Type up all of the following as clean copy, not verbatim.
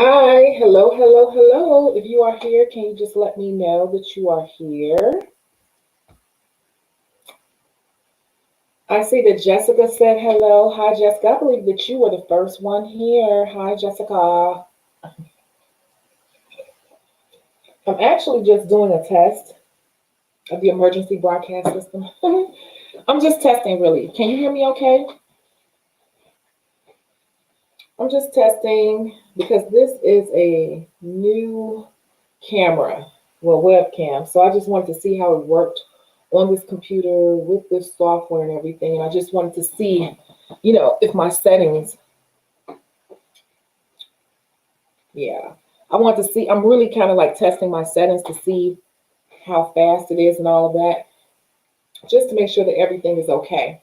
Hi, hello, hello, hello. If you are here, can you just let me know that you are here? I see that Jessica said hello. Hi, Jessica. I believe that you were the first one here. Hi, Jessica. I'm actually just doing a test of the emergency broadcast system. I'm just testing, really. Can you hear me okay? I'm just testing because this is a new camera, well, webcam. So I just wanted to see how it worked on this computer with this software and everything. And I just wanted to see, if my settings, yeah, I want to see, I'm really kind of like testing my settings to see how fast it is and all of that, just to make sure that everything is okay.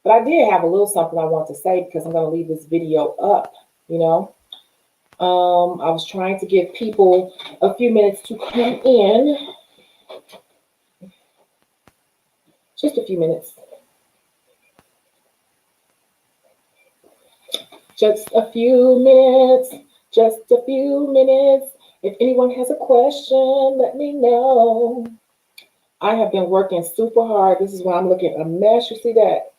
But I did have a little something I want to say because I'm going to leave this video up, you know. I was trying to give people a few minutes to come in, just a few minutes. Just a few minutes, just a few minutes. If anyone has a question, let me know. I have been working super hard. This is why I'm looking a mess. You see that?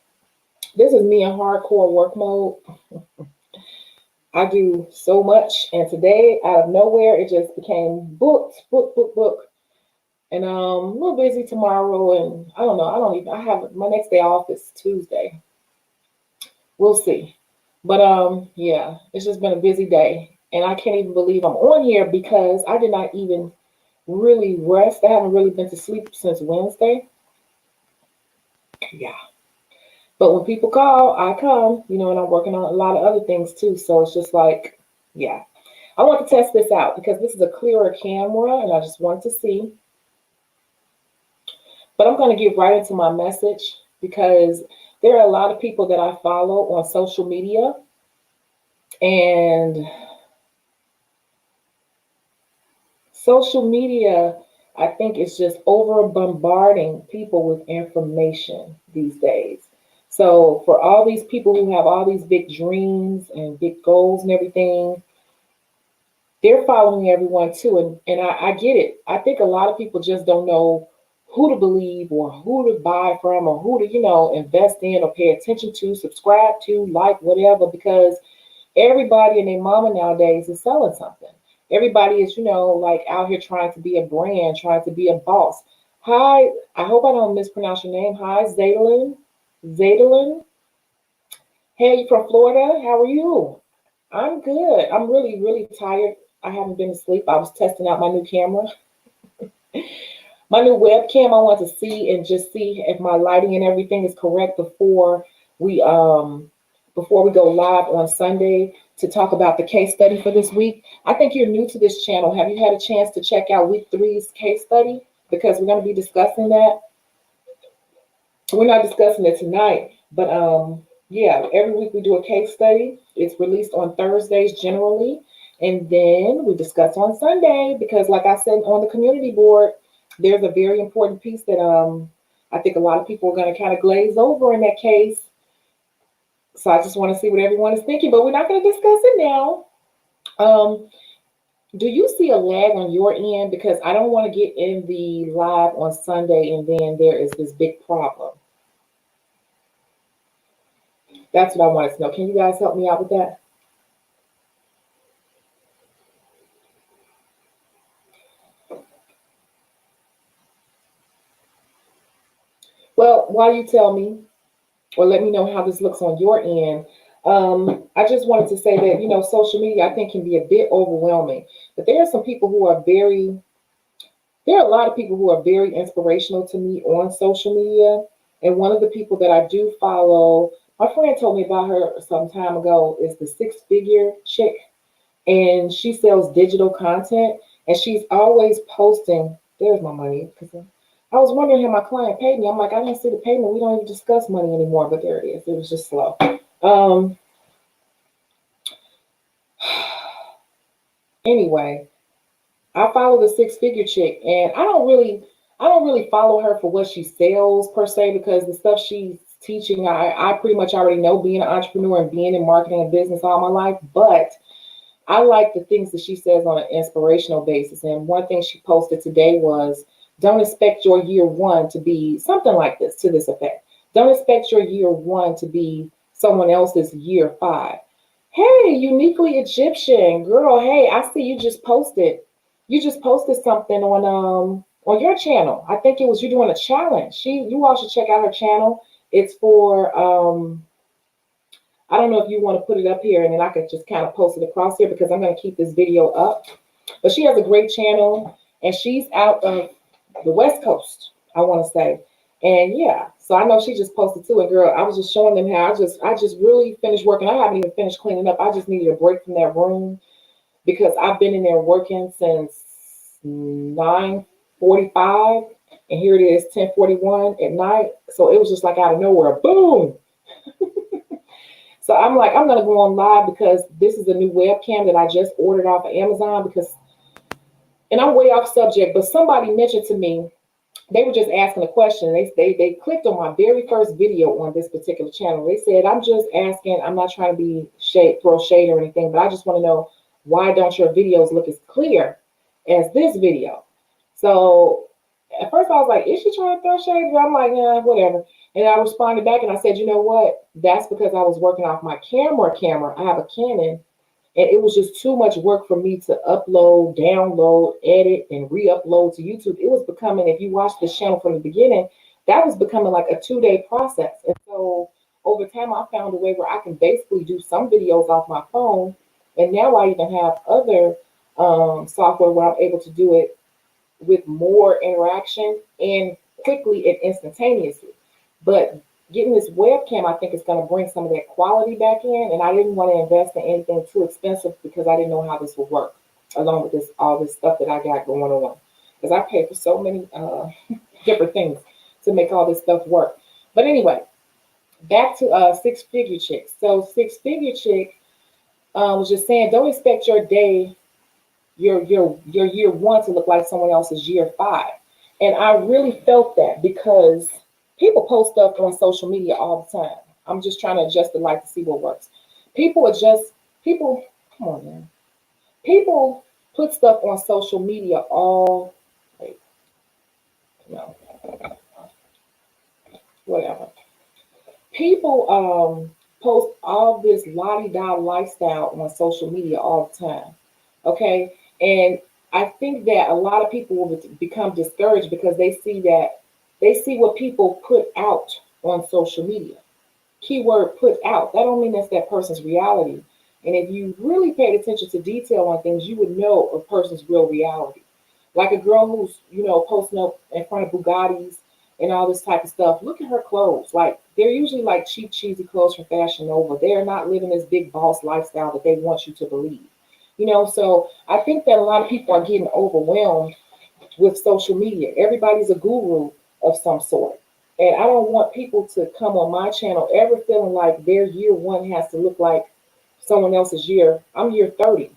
This is me in hardcore work mode. I do so much, and today, out of nowhere, it just became booked, book, book, book. And a little busy tomorrow, and I don't know. I have my next day off is Tuesday. We'll see. But yeah, it's just been a busy day. And I can't even believe I'm on here because I did not even really rest. I haven't really been to sleep since Wednesday. Yeah. But when people call, I come, and I'm working on a lot of other things too. So it's just like, yeah. I want to test this out because this is a clearer camera and I just want to see. But I'm going to get right into my message because there are a lot of people that I follow on social media, and social media, I think, is just over bombarding people with information these days. So for all these people who have all these big dreams and big goals and everything, they're following everyone too. And I get it. I think a lot of people just don't know who to believe or who to buy from or who to, invest in or pay attention to, subscribe to, like, whatever, because everybody and their mama nowadays is selling something. Everybody is, like out here trying to be a brand, trying to be a boss. Hi, I hope I don't mispronounce your name. Hi, Zadalin. Zadalin. Hey, you from Florida? How are you? I'm good. I'm really, really tired. I haven't been to sleep. I was testing out my new camera, my new webcam. I want to see and just see if my lighting and everything is correct we before we go live on Sunday to talk about the case study for this week. I think you're new to this channel. Have you had a chance to check out week 3's case study? Because we're going to be discussing that. We're not discussing it tonight, but yeah, every week we do a case study. It's released on Thursdays generally, and then we discuss on Sunday because, like I said on the community board, there's a very important piece that I think a lot of people are going to kind of glaze over in that case. So I just want to see what everyone is thinking, but we're not going to discuss it now. Do you see a lag on your end? Because I don't want to get in the live on Sunday and then there is this big problem. That's what I wanted to know. Can you guys help me out with that? Well, while you tell me, or let me know how this looks on your end, I just wanted to say that, social media, I think, can be a bit overwhelming. But there are some people who are there are a lot of people who are very inspirational to me on social media. And one of the people that I do follow, my friend told me about her some time ago, is the six-figure chick. And she sells digital content. And she's always posting, there's my money. Because I was wondering how my client paid me. I'm like, I didn't see the payment. We don't even discuss money anymore. But there it is. It was just slow. Anyway, I follow the six-figure chick, and I don't really follow her for what she sells per se, because the stuff she's teaching, I pretty much already know, being an entrepreneur and being in marketing and business all my life. But I like the things that she says on an inspirational basis. And one thing she posted today was, don't expect your year one to be something like this, to this effect. Don't expect your year one to be someone else's year five. Hey, uniquely Egyptian girl. Hey, I see you just posted. You just posted something on your channel. I think it was you doing a challenge. You all should check out her channel. It's for I don't know if you want to put it up here and then I could just kind of post it across here because I'm going to keep this video up. But she has a great channel and she's out of the West Coast, I want to say. And yeah, so I know she just posted too. And girl, I was just showing them how I just really finished working. I haven't even finished cleaning up. I just needed a break from that room because I've been in there working since 9:45 and here it is 10:41 at night. So it was just like out of nowhere, boom. So I'm like, I'm gonna go on live because this is a new webcam that I just ordered off of Amazon because, and I'm way off subject, but somebody mentioned to me, they were just asking a question. They clicked on my very first video on this particular channel. They said, I'm just asking, I'm not trying to be throw shade or anything, but I just want to know why don't your videos look as clear as this video? So at first I was like, is she trying to throw shade? But I'm like, nah, whatever. And I responded back and I said, you know what? That's because I was working off my camera. I have a Canon, and it was just too much work for me to upload, download, edit, and re-upload to YouTube. It was becoming, if you watch this channel from the beginning, that was becoming like a 2-day process. And so over time, I found a way where I can basically do some videos off my phone. And now I even have other software where I'm able to do it with more interaction and quickly and instantaneously. But getting this webcam, I think, is going to bring some of that quality back in. And I didn't want to invest in anything too expensive because I didn't know how this would work, along with this all this stuff that I got going on. Because I pay for so many different things to make all this stuff work. But anyway, back to Six Figure Chick. So Six Figure Chick was just saying, don't expect your your year one to look like someone else's year five. And I really felt that because people post stuff on social media all the time. I'm just trying to adjust the light to see what works. People, come on, man. People put stuff on social media all, wait, no, whatever. People post all this la-di-da lifestyle on social media all the time. Okay. And I think that a lot of people will become discouraged because they see what people put out on social media. Keyword put out. That don't mean that's that person's reality. And if you really paid attention to detail on things, you would know a person's real reality. Like a girl who's, posting up in front of Bugattis and all this type of stuff. Look at her clothes. Like, they're usually like cheap, cheesy clothes from Fashion Nova. They're not living this big boss lifestyle that they want you to believe. So I think that a lot of people are getting overwhelmed with social media. Everybody's a guru of some sort. And I don't want people to come on my channel ever feeling like their year one has to look like someone else's year. I'm year 30.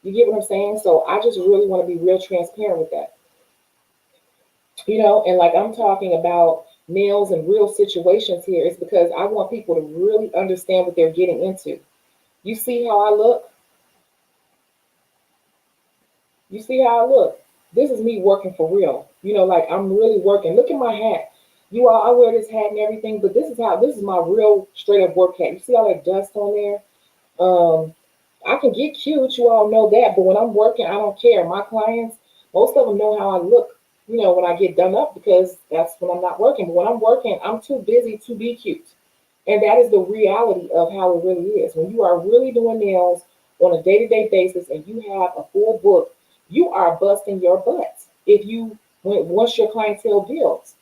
You get what I'm saying? So I just really want to be real transparent with that. And like I'm talking about nails and real situations here, it's because I want people to really understand what they're getting into. You see how I look? You see how I look? This is me working for real. Like I'm really working. Look at my hat. You all, I wear this hat and everything, but this is my real straight up work hat. You see all that dust on there? I can get cute, you all know that, but when I'm working, I don't care. My clients, most of them know how I look, when I get done up because that's when I'm not working. But when I'm working, I'm too busy to be cute. And that is the reality of how it really is. When you are really doing nails on a day-to-day basis and you have a full book, you are busting your butt. Once your clientele builds,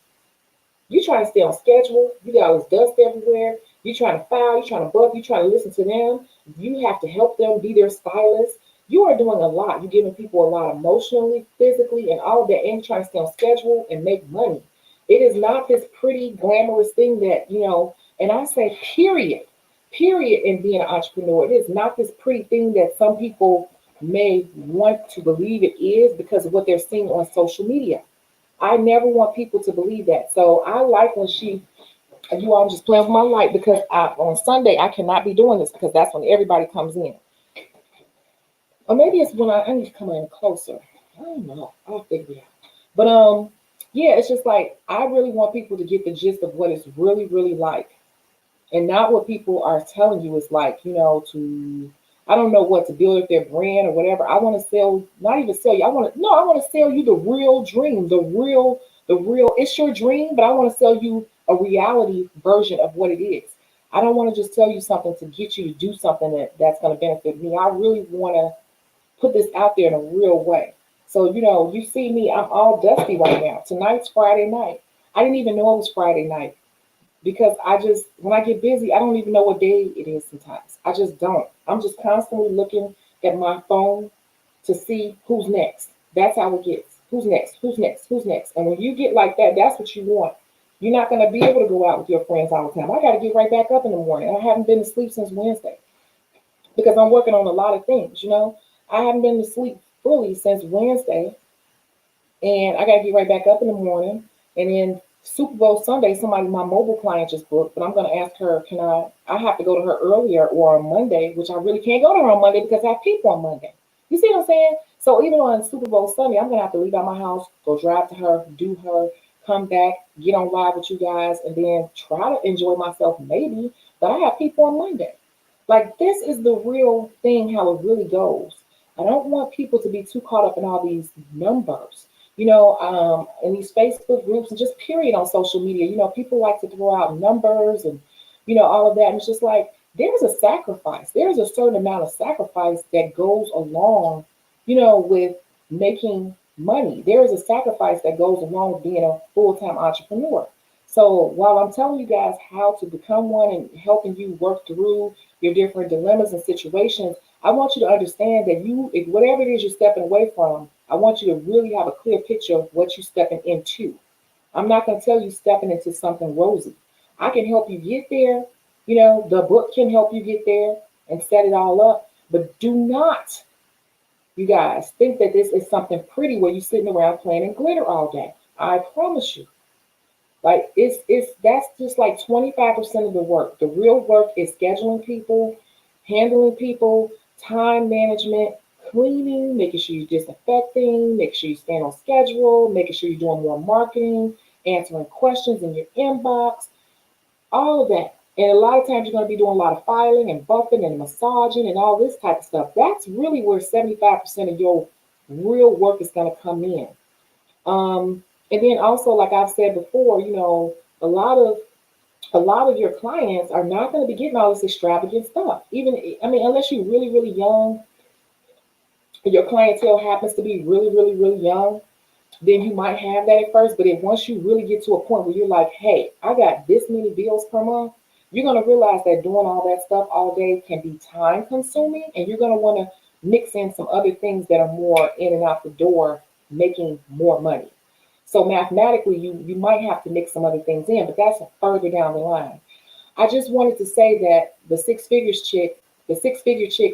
you trying to stay on schedule. You got all this dust everywhere. You trying to file. You trying to book. You trying to listen to them. You have to help them be their stylist. You are doing a lot. You're giving people a lot emotionally, physically, and all of that. And you're trying to stay on schedule and make money. It is not this pretty, glamorous thing that, and I say period in being an entrepreneur. It is not this pretty thing that some people may want to believe it is because of what they're seeing on social media. I never want people to believe that. So I like when I'm just playing with my light because on Sunday I cannot be doing this because that's when everybody comes in. Or maybe it's when I need to come in closer. I don't know. I'll figure it out. But yeah, it's just like I really want people to get the gist of what it's really, really like, and not what people are telling you is like, to I don't know what to build up their brand or whatever. I want to sell, not even sell you. I want to sell you the real dream, the real. It's your dream, but I want to sell you a reality version of what it is. I don't want to just tell you something to get you to do something that's going to benefit me. I really want to put this out there in a real way. So, you see me, I'm all dusty right now. Tonight's Friday night. I didn't even know it was Friday night because when I get busy, I don't even know what day it is sometimes. I just don't. I'm just constantly looking at my phone to see who's next. That's how it gets. Who's next? Who's next? Who's next? And when you get like that, that's what you want. You're not going to be able to go out with your friends all the time. I got to get right back up in the morning. I haven't been to sleep since Wednesday because I'm working on a lot of things. I haven't been to sleep fully since Wednesday, and I got to get right back up in the morning. And then Super Bowl Sunday, my mobile client just booked, but I'm going to ask her, I have to go to her earlier or on Monday, which I really can't go to her on Monday because I have people on Monday. You see what I'm saying? So even on Super Bowl Sunday, I'm going to have to leave out my house, go drive to her, do her, come back, get on live with you guys, and then try to enjoy myself maybe, but I have people on Monday. Like, this is the real thing, how it really goes. I don't want people to be too caught up in all these numbers, in these Facebook groups and just period on social media. People like to throw out numbers and, all of that. And it's just like, there's a sacrifice. There's a certain amount of sacrifice that goes along, with making money. There is a sacrifice that goes along with being a full-time entrepreneur. So while I'm telling you guys how to become one and helping you work through your different dilemmas and situations, I want you to understand that whatever it is you're stepping away from, I want you to really have a clear picture of what you're stepping into. I'm not going to tell you stepping into something rosy. I can help you get there. The book can help you get there and set it all up. But do not, you guys, think that this is something pretty where you're sitting around playing in glitter all day. I promise you. Like that's just like 25% of the work. The real work is scheduling people, handling people, time management, cleaning, making sure you're disinfecting, making sure you stand on schedule, making sure you're doing more marketing, answering questions in your inbox, all of that. And a lot of times you're going to be doing a lot of filing and buffing and massaging and all this type of stuff. That's really where 75% of your real work is going to come in. And then also, like I've said before, a lot of your clients are not going to be getting all this extravagant stuff. Unless you're really, really young, and your clientele happens to be really, really, really young, then you might have that at first. But once you really get to a point where you're like, hey, I got this many bills per month, you're going to realize that doing all that stuff all day can be time consuming, and you're going to want to mix in some other things that are more in and out the door, making more money. So mathematically, you might have to mix some other things in, but that's further down the line. I just wanted to say that the six-figure chick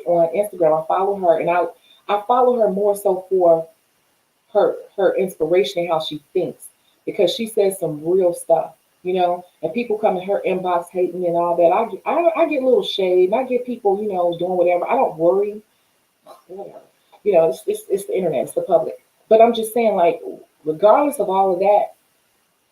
on Instagram, I follow her, and I follow her more so for her inspiration and how she thinks, because she says some real stuff, and people come in her inbox hating and all that. I get a little shade, and I get people, doing whatever. I don't worry, whatever. It's the internet, it's the public. But I'm just saying, like, regardless of all of that,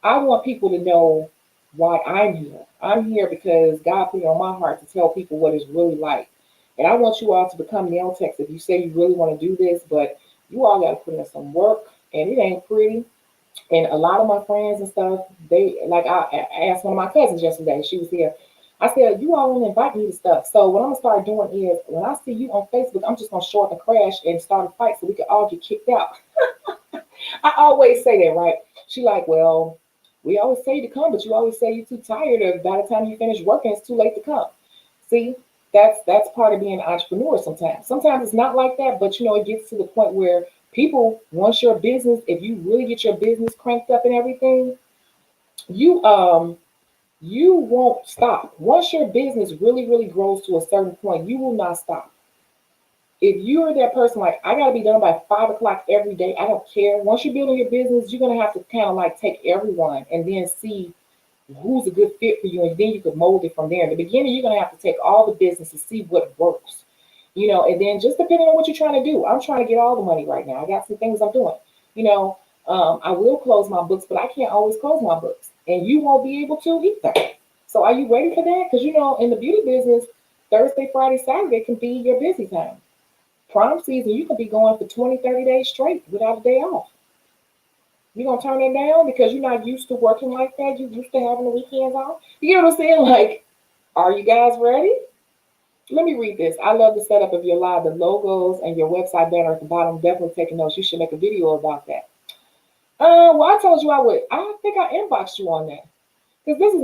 I want people to know why I'm here. I'm here because God put it on my heart to tell people what it's really like. And I want you all to become nail techs if you say you really want to do this, but you all got to put in some work, and it ain't pretty. And a lot of my friends and stuff, I asked one of my cousins yesterday, she was here. I said, you all want to invite me to stuff. So what I'm going to start doing is, when I see you on Facebook, I'm just going to show up and crash and start a fight so we can all get kicked out. I always say that, right? She like, well, we always say to come, but you always say you're too tired, or by the time you finish working, it's too late to come. See, that's part of being an entrepreneur sometimes. Sometimes it's not like that, but it gets to the point where people, once your business, if you really get your business cranked up and everything, you won't stop. Once your business really, really grows to a certain point, you will not stop. If you're that person, like, I got to be done by 5 o'clock every day, I don't care. Once you're building your business, you're going to have to kind of like take everyone and then see who's a good fit for you. And then you could mold it from there. In the beginning, you're going to have to take all the business and see what works. you know, and then just depending on what you're trying to do. I'm trying to get all the money right now. I got some things I'm doing, you know. I will close my books, but I can't always close my books, and you won't be able to either. So are you ready for that? Because you know, in the beauty business, Thursday, Friday, Saturday can be your busy time. Prom season, you could be going for 20, 30 days straight without a day off. You gonna turn it down because you're not used to working like that? You used to having the weekends off? You know what I'm saying? Like, are you guys ready? Let me read this. I love the setup of your live, the logos and your website banner at the bottom. Definitely taking notes. You should make a video about that. Well, I told you I would. I think I inboxed you on that. Because this is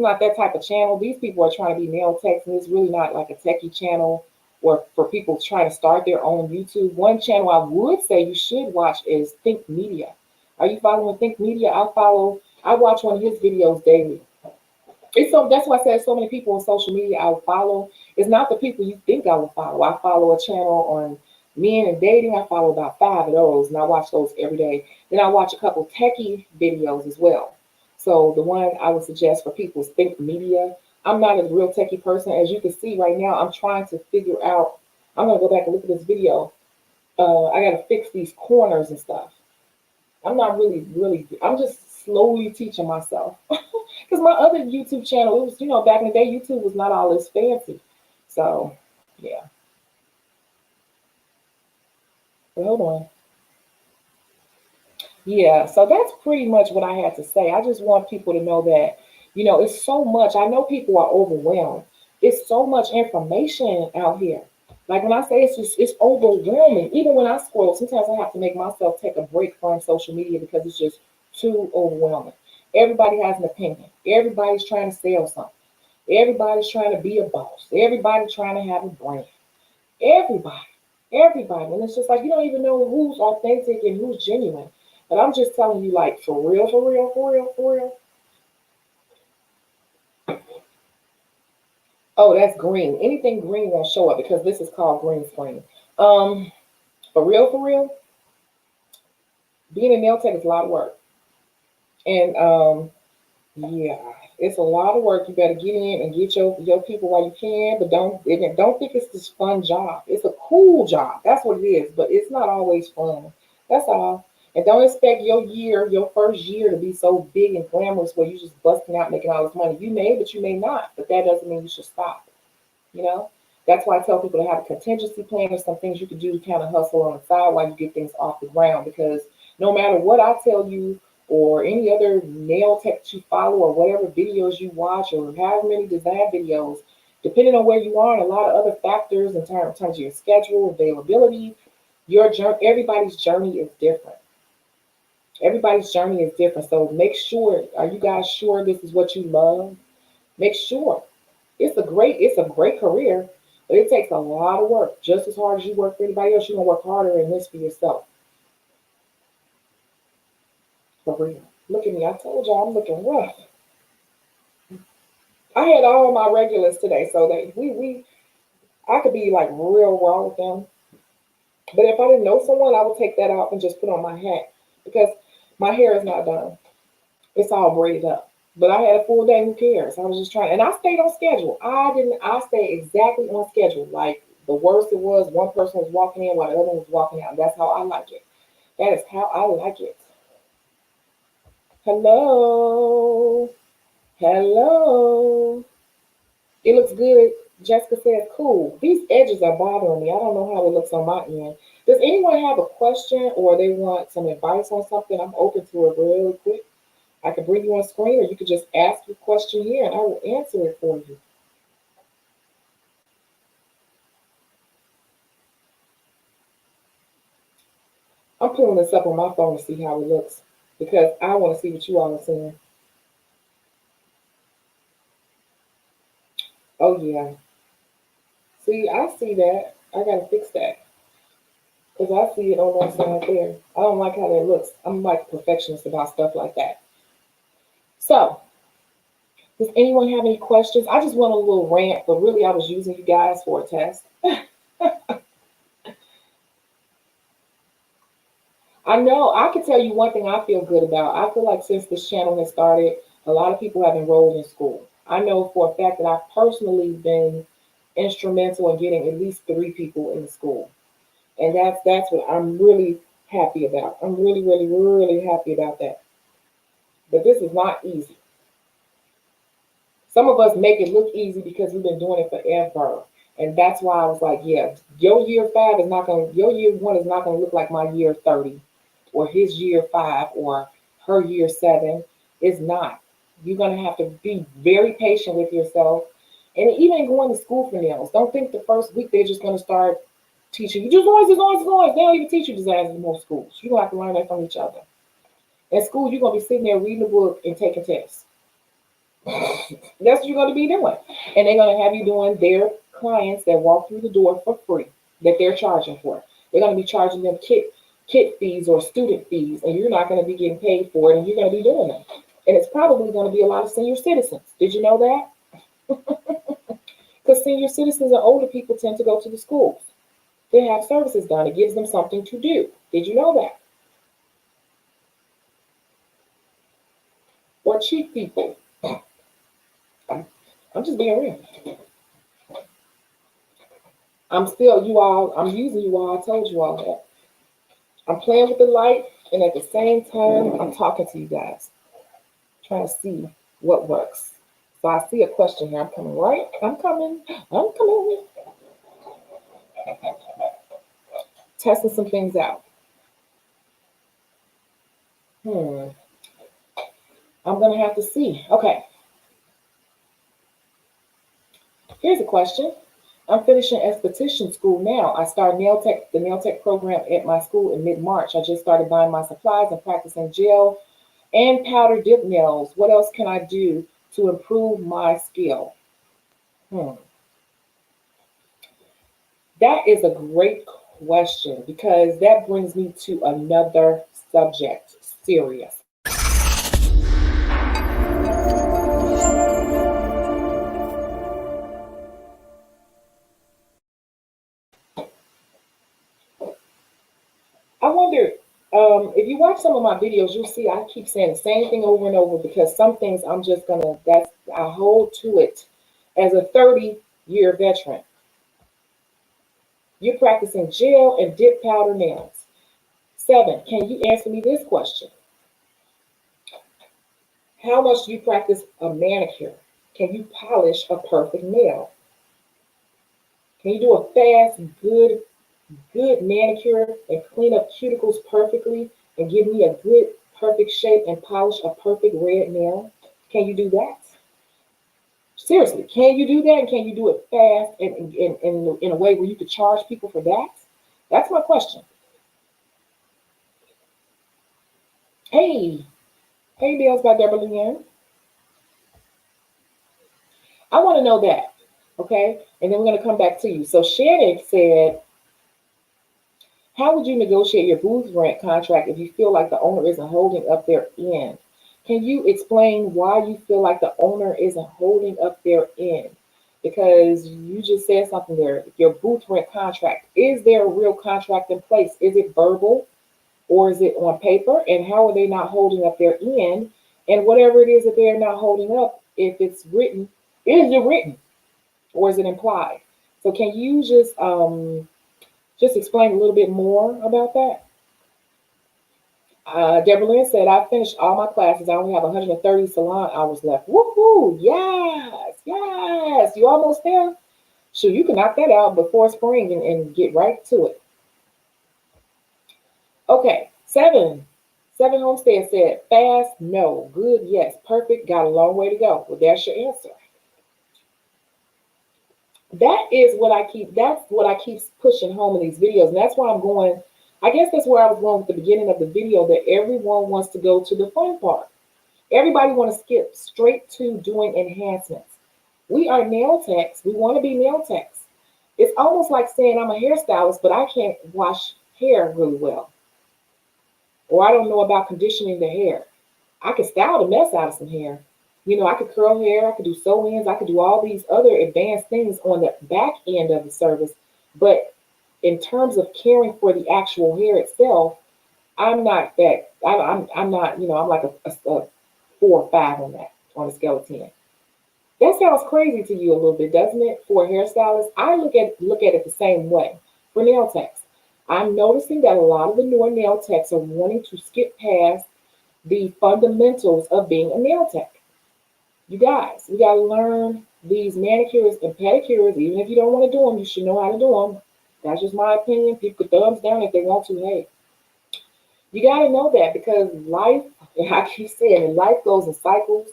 not that type of channel. These people are trying to be nail techs, and it's really not like a techie channel or for people trying to start their own YouTube. One channel I would say you should watch is Think Media. Are you following Think Media? I watch one of his videos daily. It's so that's why I said so many people on social media I would follow. It's not the people you think I would follow. I follow a channel on men and dating. I follow about 5 of those, and I watch those every day. Then I watch a couple techie videos as well. So the one I would suggest for people is Think Media. I'm not a real techie person. As you can see right now, I'm trying to figure out. I'm gonna go back and look at this video. I gotta fix these corners and stuff. I'm not really. I'm just slowly teaching myself. Because my other YouTube channel, it was, you know, back in the day, YouTube was not all this fancy. So, yeah. But hold on. Yeah, so that's pretty much what I had to say. I just want people to know that, you know, it's so much. I know people are overwhelmed. It's so much information out here. Like when I say it's overwhelming. Even when I scroll, sometimes I have to make myself take a break from social media because it's just too overwhelming. Everybody has an opinion. Everybody's trying to sell something. Everybody's trying to be a boss. Everybody's trying to have a brand. Everybody. Everybody. And it's just like you don't even know who's authentic and who's genuine. But I'm just telling you, like, for real, for real, for real, for real. Oh, that's green. Anything green won't show up because this is called green screen. Um, for real, being a nail tech is a lot of work. And yeah, it's a lot of work. You better get in and get your people while you can, but don't think it's this fun job. It's a cool job. That's what it is, but it's not always fun. That's all. And don't expect your first year to be so big and glamorous where you're just busting out making all this money. You may, but you may not. But that doesn't mean you should stop. You know? That's why I tell people to have a contingency plan or some things you can do to kind of hustle on the side while you get things off the ground. Because no matter what I tell you or any other nail tech that you follow or whatever videos you watch or however many design videos, depending on where you are and a lot of other factors in terms of your schedule, availability, your journey, everybody's journey is different. Everybody's journey is different. So make sure, are you guys sure this is what you love? Make sure. It's a great career, but it takes a lot of work. Just as hard as you work for anybody else, you're gonna work harder in this for yourself. For real. Look at me. I told y'all I'm looking rough. I had all my regulars today, so that we I could be like real raw with them. But if I didn't know someone, I would take that off and just put on my hat because my hair is not done. It's all braided up. But I had a full day. Who cares? I was just trying, and I stayed on schedule. I didn't. I stayed exactly on schedule. Like the worst it was, one person was walking in while the other one was walking out. That's how I like it. That is how I like it. Hello, hello. It looks good. Jessica says, cool. These edges are bothering me. I don't know how it looks on my end. Does anyone have a question or they want some advice on something? I'm open to it really quick. I can bring you on screen or you could just ask your question here and I will answer it for you. I'm pulling this up on my phone to see how it looks because I want to see what you all are saying. Oh, yeah. See, I see that. I got to fix that because I see it on that side there. I don't like how that looks. I'm like a perfectionist about stuff like that. So, does anyone have any questions? I just want a little rant, but really I was using you guys for a test. I know I can tell you one thing I feel good about. I feel like since this channel has started, a lot of people have enrolled in school. I know for a fact that I've personally been instrumental in getting at least 3 people in the school. And that's what I'm really happy about. I'm really, really, really happy about that. But this is not easy. Some of us make it look easy because we've been doing it forever. And that's why I was like, yeah, your year one is not gonna look like my year 30 or his year 5 or her year 7. It's not. You're gonna have to be very patient with yourself. And even going to school for nails, don't think the first week they're just gonna start teaching you just noise, noise, noise. They don't even teach you designs in most schools. You're gonna have to learn that from each other. In school, you're gonna be sitting there reading a book and taking tests. That's what you're going to be doing. And they're going to have you doing their clients that walk through the door for free that they're charging for. They're going to be charging them kit fees or student fees, and you're not going to be getting paid for it, and you're going to be doing them. And it's probably going to be a lot of senior citizens. Did you know that? Because senior citizens and older people tend to go to the schools. They have services done. It gives them something to do. Did you know that? Or cheap people. I'm just being real. I'm using you all. I told you all that. I'm playing with the light, and at the same time, I'm talking to you guys, trying to see what works. So I see a question here. I'm coming, right? I'm coming. Testing some things out. I'm going to have to see. Okay. Here's a question. I'm finishing esthetician school now. I started the nail tech program at my school in mid-March. I just started buying my supplies and practicing gel and powder dip nails. What else can I do to improve my skill? That is a great question because that brings me to another subject, serious. I wonder if you watch some of my videos, you'll see I keep saying the same thing over and over because some things I hold to it. As a 30-year veteran, you're practicing gel and dip powder nails. 7, can you answer me this question? How much do you practice a manicure? Can you polish a perfect nail? Can you do a fast, good manicure and clean up cuticles perfectly and give me a good, perfect shape and polish a perfect red nail? Can you do that? Seriously, can you do that? And can you do it fast and in a way where you could charge people for that? That's my question. Hey Bills by Deborah Leanne. I want to know that. Okay. And then we're going to come back to you. So Shannon said, how would you negotiate your booth rent contract if you feel like the owner isn't holding up their end? Can you explain why you feel like the owner isn't holding up their end? Because you just said something there. Your booth rent contract, is there a real contract in place? Is it verbal or is it on paper? And how are they not holding up their end? And whatever it is that they're not holding up, if it's written, is it written or is it implied? So can you just explain a little bit more about that? Deborah Lynn said, I finished all my classes. I only have 130 salon hours left. Woohoo! Yes. You almost there? Sure, you can knock that out before spring and get right to it. Okay, 7 Homestead said, fast, no. Good, yes. Perfect, got a long way to go. Well, that's your answer. That's what I keep pushing home in these videos. And that's why I'm going, I guess that's where I was going with the beginning of the video, that everyone wants to go to the fun part. Everybody want to skip straight to doing enhancements. We are nail techs. We want to be nail techs. It's almost like saying I'm a hairstylist, but I can't wash hair really well. Or I don't know about conditioning the hair. I could style the mess out of some hair. I could curl hair, I could do sew-ins, I could do all these other advanced things on the back end of the service. But in terms of caring for the actual hair itself, I'm not that. I'm not. I'm like a 4 or 5 on that, on a scale of 10. That sounds crazy to you a little bit, doesn't it? For a hairstylist, I look at it the same way. For nail techs, I'm noticing that a lot of the newer nail techs are wanting to skip past the fundamentals of being a nail tech. You guys, we got to learn these manicures and pedicures. Even if you don't want to do them, you should know how to do them. That's just my opinion. People could thumbs down if they want to. Hey, you got to know that because life, and I keep saying, life goes in cycles.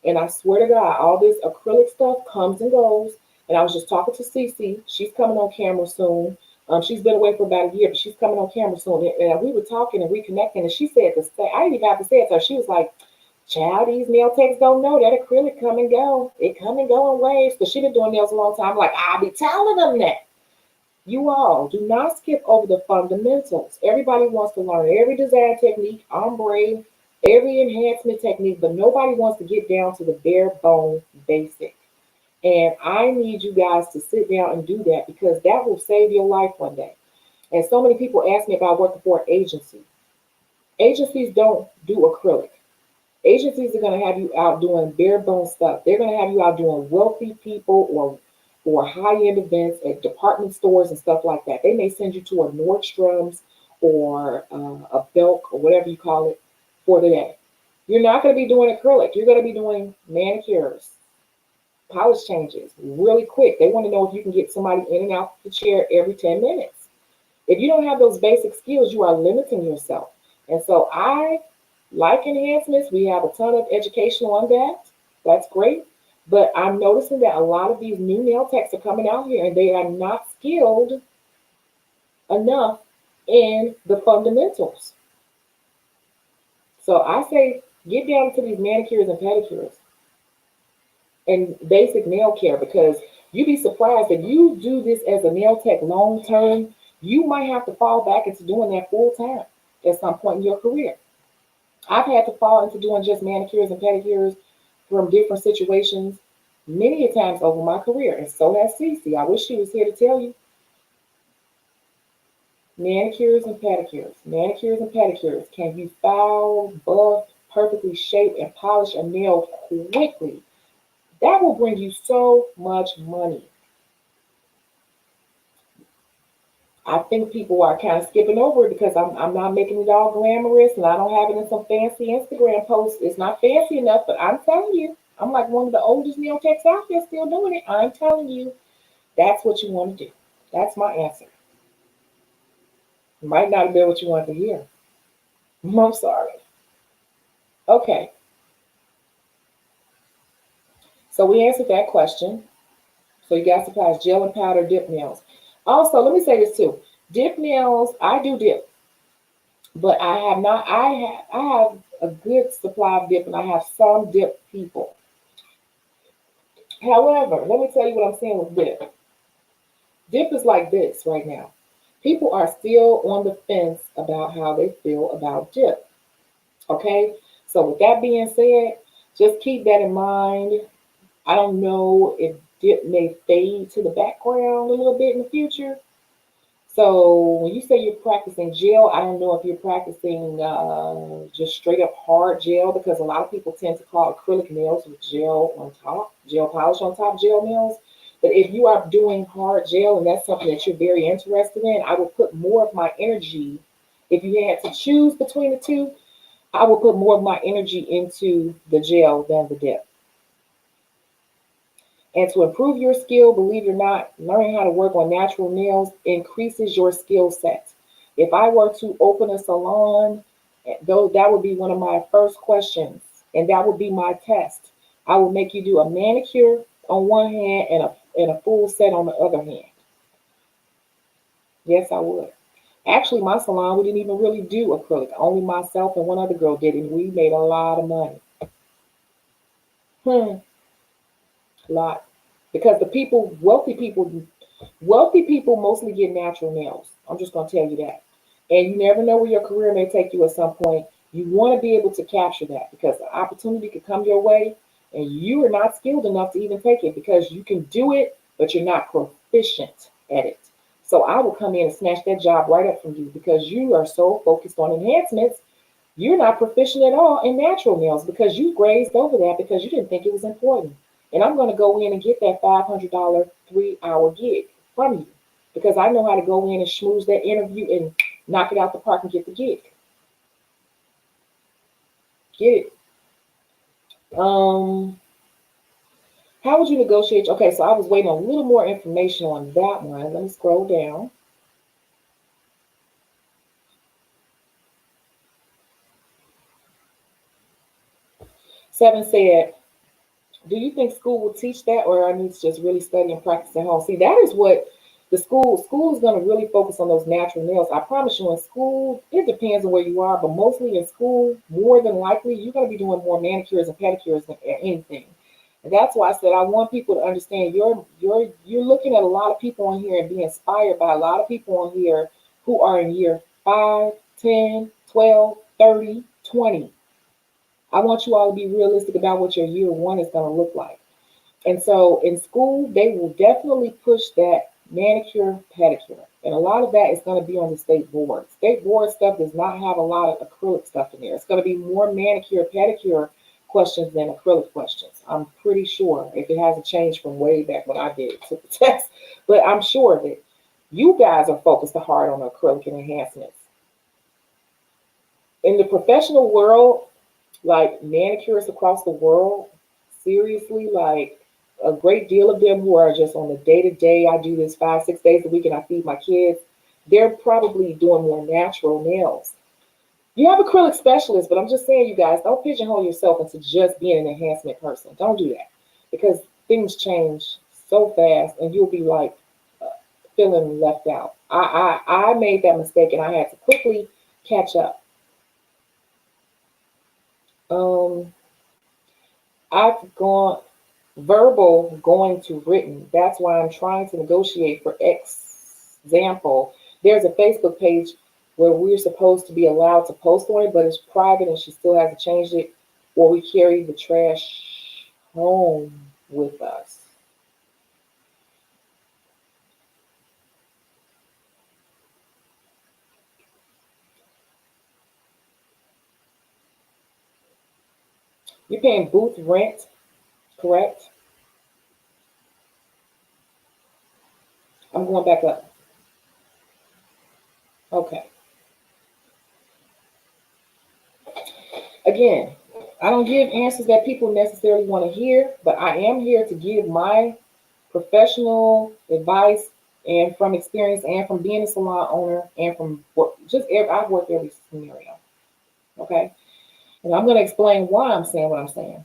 And I swear to God, all this acrylic stuff comes and goes. And I was just talking to Cece. She's coming on camera soon. She's been away for about a year, but she's coming on camera soon. And we were talking and reconnecting, and she said the same. I didn't even have to say it to her. She was like, "Child, these nail techs don't know that acrylic come and go. It come and go in waves." Because she been doing nails a long time. I'm like, I'll be telling them that. You all do not skip over the fundamentals. Everybody wants to learn every design technique, ombre, every enhancement technique, but nobody wants to get down to the bare bone basic. And I need you guys to sit down and do that because that will save your life one day. And so many people ask me about working for an agency. Agencies don't do acrylic. Agencies are going to have you out doing bare bone stuff. They're going to have you out doing wealthy people or high end events at department stores and stuff like that. They may send you to a Nordstrom's or a Belk or whatever you call it for the day. You're not going to be doing acrylic. You're going to be doing manicures, polish changes really quick. They want to know if you can get somebody in and out the chair every 10 minutes. If you don't have those basic skills, you are limiting yourself. And so I like enhancements. We have a ton of education on that. That's great. But I'm noticing that a lot of these new nail techs are coming out here and they are not skilled enough in the fundamentals. So I say get down to these manicures and pedicures and basic nail care because you'd be surprised if you do this as a nail tech long term, you might have to fall back into doing that full time at some point in your career. I've had to fall into doing just manicures and pedicures from different situations many a times over my career, and so has Cece. I wish she was here to tell you. Manicures and pedicures, manicures and pedicures. Can you file, buff, perfectly shape, and polish a nail quickly? That will bring you so much money. I think people are kind of skipping over it because I'm not making it all glamorous and I don't have it in some fancy Instagram posts. It's not fancy enough, but I'm telling you, I'm like one of the oldest nail techs out there still doing it. I'm telling you, that's what you want to do. That's my answer. It might not have been what you wanted to hear. I'm sorry. Okay, so we answered that question. So you got supplies, gel and powder dip nails. Also, let me say this too. Dip nails, I do dip, but I have not. I have a good supply of dip, and I have some dip people. However, let me tell you what I'm saying with dip. Dip is like this right now. People are still on the fence about how they feel about dip. Okay, so with that being said, just keep that in mind. I don't know if dip may fade to the background a little bit in the future. So when you say you're practicing gel, I don't know if you're practicing just straight up hard gel because a lot of people tend to call acrylic nails with gel on top, gel polish on top, gel nails. But if you are doing hard gel and that's something that you're very interested in, I would put more of my energy. If you had to choose between the two, I would put more of my energy into the gel than the dip. And to improve your skill, believe it or not, learning how to work on natural nails increases your skill set. If I were to open a salon, though that would be one of my first questions, and that would be my test. I will make you do a manicure on one hand and a full set on the other hand. Yes, I would. Actually, my salon, we didn't even really do acrylic. Only myself and one other girl did, and we made a lot of money. A lot. Because the people, wealthy people mostly get natural nails. I'm just gonna tell you that. And you never know where your career may take you at some point. You want to be able to capture that because the opportunity could come your way and you are not skilled enough to even take it because you can do it, but you're not proficient at it. So I will come in and snatch that job right up from you because you are so focused on enhancements. You're not proficient at all in natural nails because you grazed over that because you didn't think it was important. And I'm going to go in and get that $500 3-hour gig from you because I know how to go in and schmooze that interview and knock it out the park and get the gig. Get it? How would you negotiate? Okay, so I was waiting on a little more information on that one. Let me scroll down. Seven said, do you think school will teach that, or I need to just really study and practice at home? See, that is what the school is going to really focus on, those natural nails. I promise you, in school, it depends on where you are, but mostly in school, more than likely, you're going to be doing more manicures and pedicures than anything. And that's why I said I want people to understand you're looking at a lot of people on here and be inspired by a lot of people on here who are in year 5, 10, 12, 30, 20. I want you all to be realistic about what your year one is going to look like. And so in school, they will definitely push that manicure, pedicure. And a lot of that is going to be on the state board. State board stuff does not have a lot of acrylic stuff in there. It's going to be more manicure, pedicure questions than acrylic questions. I'm pretty sure, if it hasn't changed from way back when I did took the test. But I'm sure that you guys are focused hard on acrylic and enhancements. In the professional world, like manicurists across the world, seriously, like a great deal of them who are just on the day-to-day, I do this 5, 6 days a week and I feed my kids, they're probably doing more natural nails. You have acrylic specialists, but I'm just saying, you guys, don't pigeonhole yourself into just being an enhancement person. Don't do that, because things change so fast and you'll be like feeling left out. I made that mistake and I had to quickly catch up. I've gone verbal going to written. That's why I'm trying to negotiate. For example, there's a Facebook page where we're supposed to be allowed to post on it, but it's private and she still hasn't changed it, or we carry the trash home with us. You're paying booth rent, correct? I'm going back up. Okay. Again, I don't give answers that people necessarily want to hear, but I am here to give my professional advice and from experience and from being a salon owner and from work, I've worked every scenario. Okay. And I'm going to explain why I'm saying what I'm saying.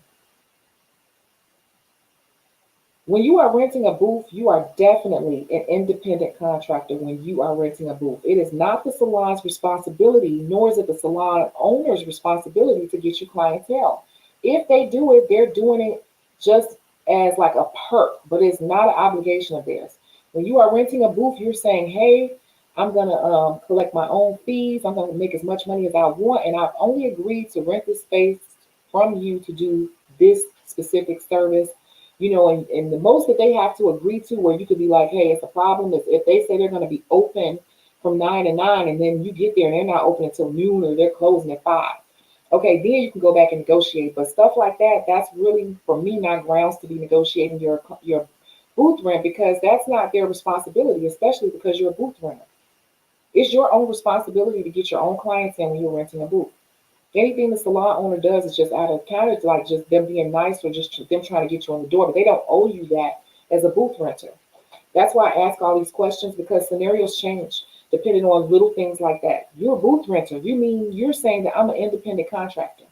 When you are renting a booth, you are definitely an independent contractor when you are renting a booth. It is not the salon's responsibility, nor is it the salon owner's responsibility to get you clientele. If they do it, they're doing it just as like a perk, but it's not an obligation of theirs. When you are renting a booth, you're saying, hey, I'm going to collect my own fees. I'm going to make as much money as I want. And I've only agreed to rent this space from you to do this specific service. And the most that they have to agree to, where you could be like, hey, it's a problem, is if they say they're going to be open from 9 to 9, and then you get there and they're not open until noon, or they're closing at 5. Okay, then you can go back and negotiate. But stuff like that, that's really, for me, not grounds to be negotiating your booth rent, because that's not their responsibility, especially because you're a booth renter. It's your own responsibility to get your own clientele when you're renting a booth. Anything the salon owner does is just out of counter, like just them being nice or just them trying to get you on the door, but they don't owe you that as a booth renter. That's why I ask all these questions, because scenarios change depending on little things like that. You're a booth renter. You're saying that I'm an independent contractor.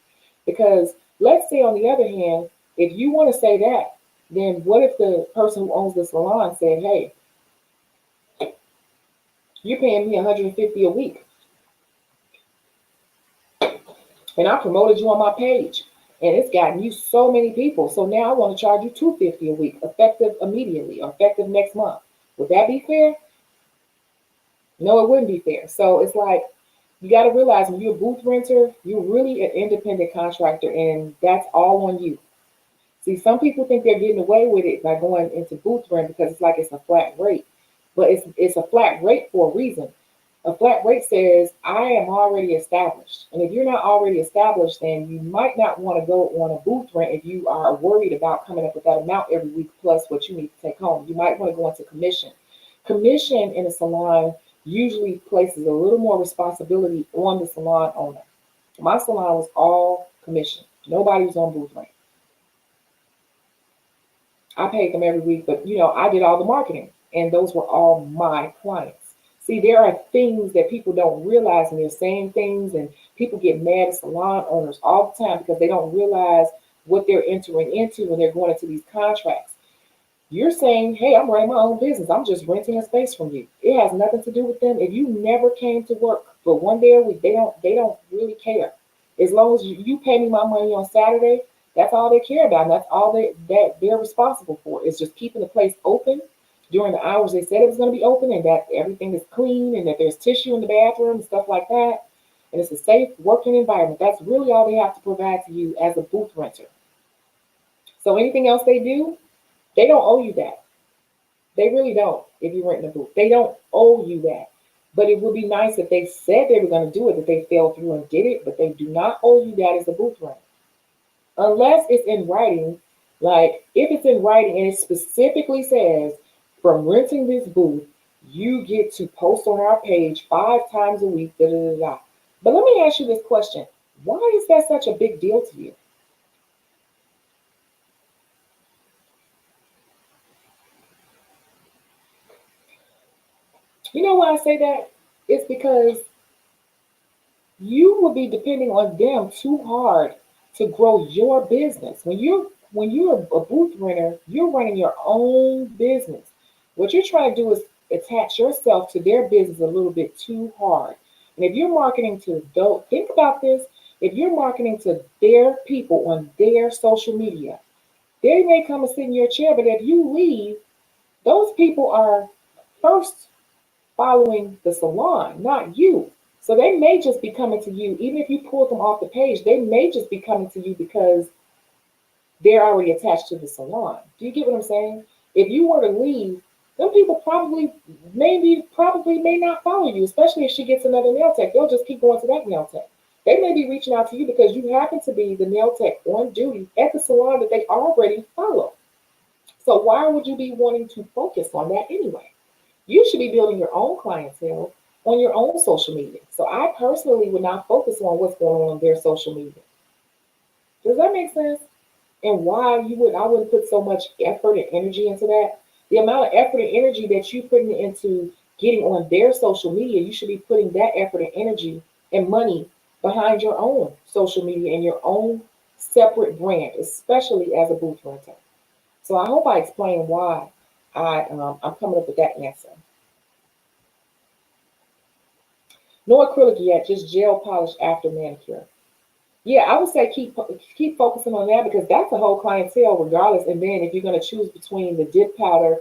Because let's say, on the other hand, if you want to say that, then what if the person who owns the salon said, hey, you're paying me $150 a week, and I promoted you on my page, and it's gotten you so many people. So now I want to charge you $250 a week, effective immediately or effective next month. Would that be fair? No, it wouldn't be fair. So it's like, you got to realize, when you're a booth renter, you're really an independent contractor, and that's all on you. See, some people think they're getting away with it by going into booth rent because it's like it's a flat rate, but it's a flat rate for a reason. A flat rate says, I am already established. And if you're not already established, then you might not want to go on a booth rent if you are worried about coming up with that amount every week plus what you need to take home. You might want to go into commission. Commission in a salon usually places a little more responsibility on the salon owner. My salon was all commission. Nobody was on booth rent. I paid them every week, but I did all the marketing, and those were all my clients. See, there are things that people don't realize, and they're saying things, and people get mad at salon owners all the time because they don't realize what they're entering into when they're going into these contracts. You're saying, hey, I'm running my own business. I'm just renting a space from you. It has nothing to do with them. If you never came to work for one day a week, they don't really care. As long as you pay me my money on Saturday, that's all they care about. And that's all that they're responsible for, is just keeping the place open during the hours they said it was going to be open, and that everything is clean, and that there's tissue in the bathroom and stuff like that. And it's a safe working environment. That's really all they have to provide to you as a booth renter. So anything else they do, they don't owe you that. They really don't. If you're renting a booth, they don't owe you that. But it would be nice if they said they were going to do it, that they fell through and did it, but they do not owe you that as a booth rent. Unless it's in writing, like if it's in writing and it specifically says, from renting this booth, you get to post on our page 5 times a week, da da da da. But let me ask you this question. Why is that such a big deal to you? You know why I say that? It's because you will be depending on them too hard to grow your business. When you're a booth renter, you're running your own business. What you're trying to do is attach yourself to their business a little bit too hard. And if you're marketing to those, think about this. If you're marketing to their people on their social media, they may come and sit in your chair, but if you leave, those people are first following the salon, not you. So they may just be coming to you, even if you pull them off the page, they may just be coming to you because they're already attached to the salon. Do you get what I'm saying? If you were to leave, them people probably may not follow you, especially if she gets another nail tech. They'll just keep going to that nail tech. They may be reaching out to you because you happen to be the nail tech on duty at the salon that they already follow. So why would you be wanting to focus on that anyway? You should be building your own clientele on your own social media. So I personally would not focus on what's going on their social media. Does that make sense? And why I wouldn't put so much effort and energy into that. The amount of effort and energy that you putting into getting on their social media, you should be putting that effort and energy and money behind your own social media and your own separate brand, especially as a booth renter. So I hope I explained why I'm coming up with that answer. No acrylic yet, just gel polish after manicure. Yeah, I would say keep focusing on that because that's the whole clientele regardless. And then if you're going to choose between the dip powder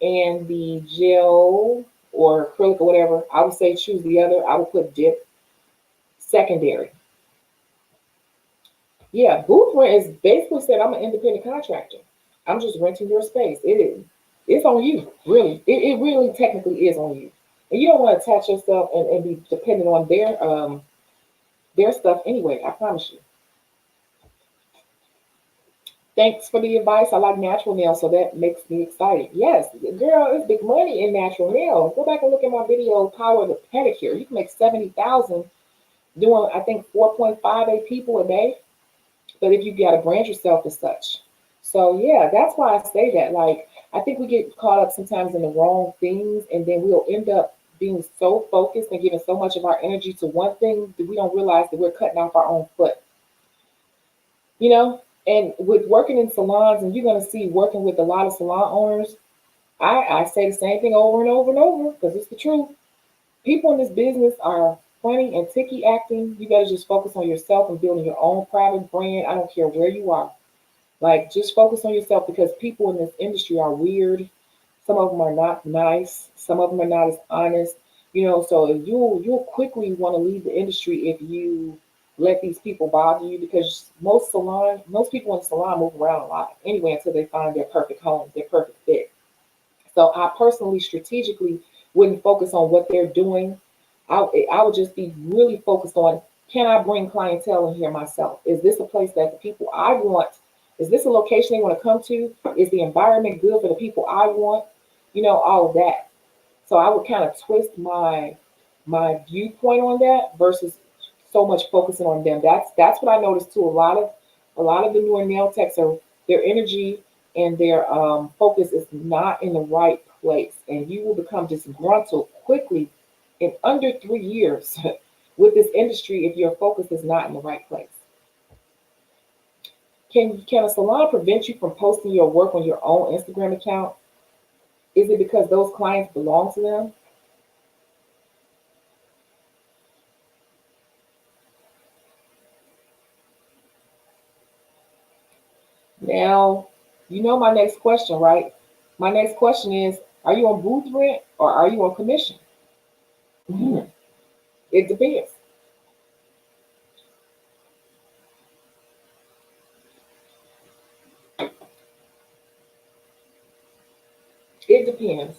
and the gel or acrylic or whatever, I would say choose the other. I would put dip secondary. Yeah, booth rent is basically said I'm an independent contractor. I'm just renting your space. It's on you, really. It really technically is on you. And you don't want to attach yourself and be dependent on their stuff anyway, I promise you. Thanks for the advice. I like natural nails, so that makes me excited. Yes, girl, it's big money in natural nails. Go back and look at my video, Power the Pedicure. You can make 70,000 doing, I think, 4.58 people a day. But if you got to brand yourself as such. So yeah, that's why I say that. Like, I think we get caught up sometimes in the wrong things, and then we'll end up being so focused and giving so much of our energy to one thing that we don't realize that we're cutting off our own foot. You know, and with working in salons, and you're going to see working with a lot of salon owners, I say the same thing over and over and over because it's the truth. People in this business are funny and ticky acting. You got to just focus on yourself and building your own private brand. I don't care where you are. Like, just focus on yourself because people in this industry are weird. Some of them are not nice. Some of them are not as honest. So you'll quickly want to leave the industry if you let these people bother you because most people in the salon move around a lot anyway until they find their perfect home, their perfect fit. So I personally strategically wouldn't focus on what they're doing. I would just be really focused on, can I bring clientele in here myself? Is this a place that the people I want? Is this a location they want to come to? Is the environment good for the people I want? All of that. So I would kind of twist my viewpoint on that versus so much focusing on them. That's what I noticed too. A lot of the newer nail techs are, their energy and their focus is not in the right place, and you will become disgruntled quickly in under 3 years with this industry if your focus is not in the right place. Can a salon prevent you from posting your work on your own Instagram account? Is it because those clients belong to them? Now, my next question, right? My next question is, are you on booth rent or are you on commission? Mhm. It depends. It depends.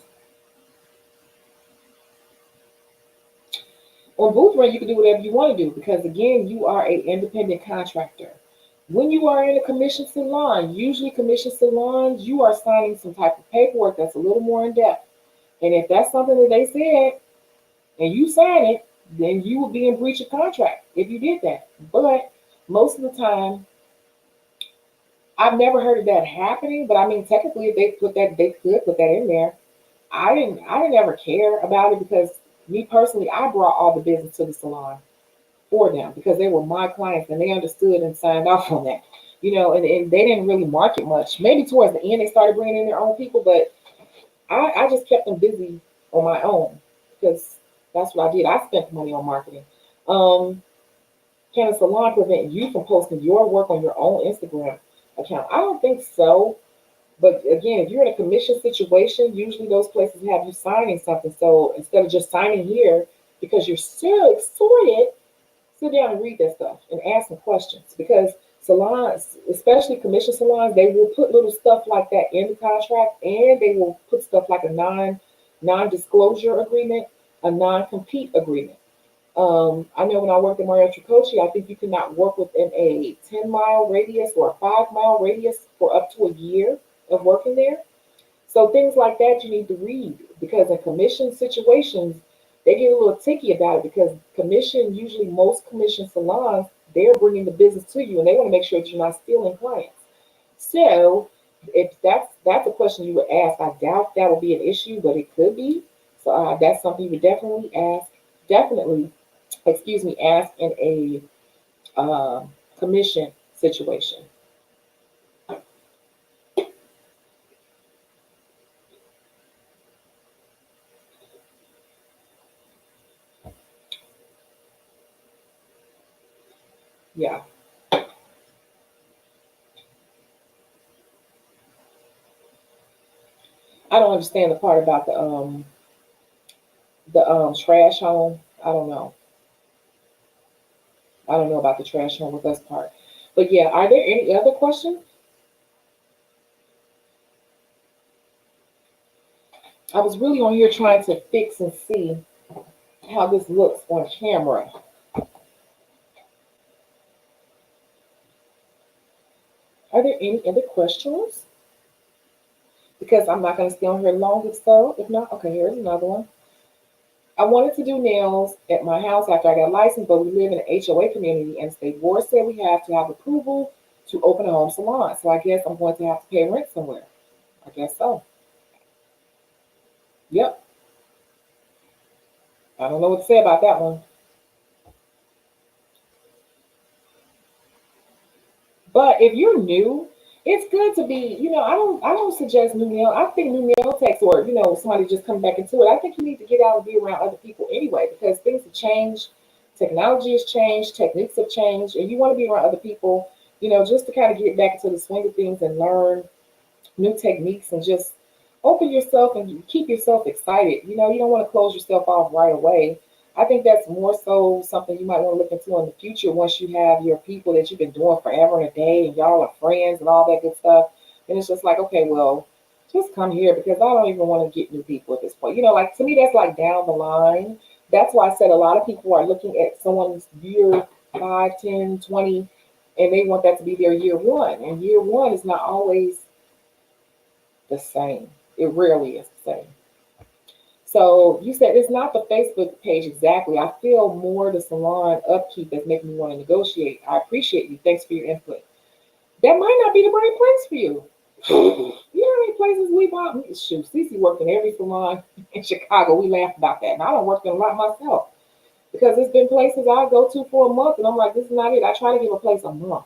On booth rent, you can do whatever you want to do because, again, you are an independent contractor. When you are in a commission salon, usually commission salons, you are signing some type of paperwork that's a little more in depth. And if that's something that they said and you sign it, then you would be in breach of contract if you did that. But most of the time, I've never heard of that happening. But I mean, technically, if they could put that in there. I didn't ever care about it because, me personally, I brought all the business to the salon for them because they were my clients and they understood and signed off on that. And they didn't really market much. Maybe towards the end they started bringing in their own people, but I just kept them busy on my own because that's what I did. I spent money on marketing. Um, can a salon prevent you from posting your work on your own Instagram account? I don't think so. But again, if you're in a commission situation, usually those places have you signing something. So instead of just signing here because you're so excited, sit down and read that stuff and ask some questions. Because salons, especially commission salons, they will put little stuff like that in the contract, and they will put stuff like a non-disclosure agreement, a non-compete agreement. I know when I worked at Mario Tricoci, I think you cannot work within a 10-mile radius or a 5-mile radius for up to a year of working there. So things like that you need to read because in commission situations, they get a little ticky about it because commission, usually most commission salons, they're bringing the business to you and they want to make sure that you're not stealing clients. So if that's a question you would ask, I doubt that will be an issue, but it could be. So that's something you would definitely, excuse me, ask in a commission situation. Yeah, I don't understand the part about the trash home. I don't know about the trash home with us part. But yeah, are there any other questions? I was really on here trying to fix and see how this looks on camera. Are there any other questions? Because I'm not going to stay on here long. If not, okay, here's another one. I wanted to do nails at my house after I got licensed, but we live in an HOA community, and state board said we have to have approval to open a home salon. So I guess I'm going to have to pay rent somewhere. I guess so. Yep. I don't know what to say about that one. But if you're new, it's good to be, I don't suggest new nail. I think new nail techs or, somebody just come back into it. I think you need to get out and be around other people anyway because things have changed. Technology has changed, techniques have changed, and you want to be around other people, just to kind of get back into the swing of things and learn new techniques and just open yourself and keep yourself excited. You don't want to close yourself off right away. I think that's more so something you might want to look into in the future once you have your people that you've been doing forever and a day and y'all are friends and all that good stuff. And it's just like, okay, well, just come here because I don't even want to get new people at this point. Like to me, that's like down the line. That's why I said a lot of people are looking at someone's year 5, 10, 20, and they want that to be their year one. And year one is not always the same. It rarely is the same. So you said it's not the Facebook page exactly. I feel more the salon upkeep that's making me want to negotiate. I appreciate you. Thanks for your input. That might not be the right place for you. You know how many places we bought? Shoot, Cece worked in every salon in Chicago. We laugh about that. And I don't work in a lot myself because there's been places I go to for a month and I'm like, this is not it. I try to give a place a month.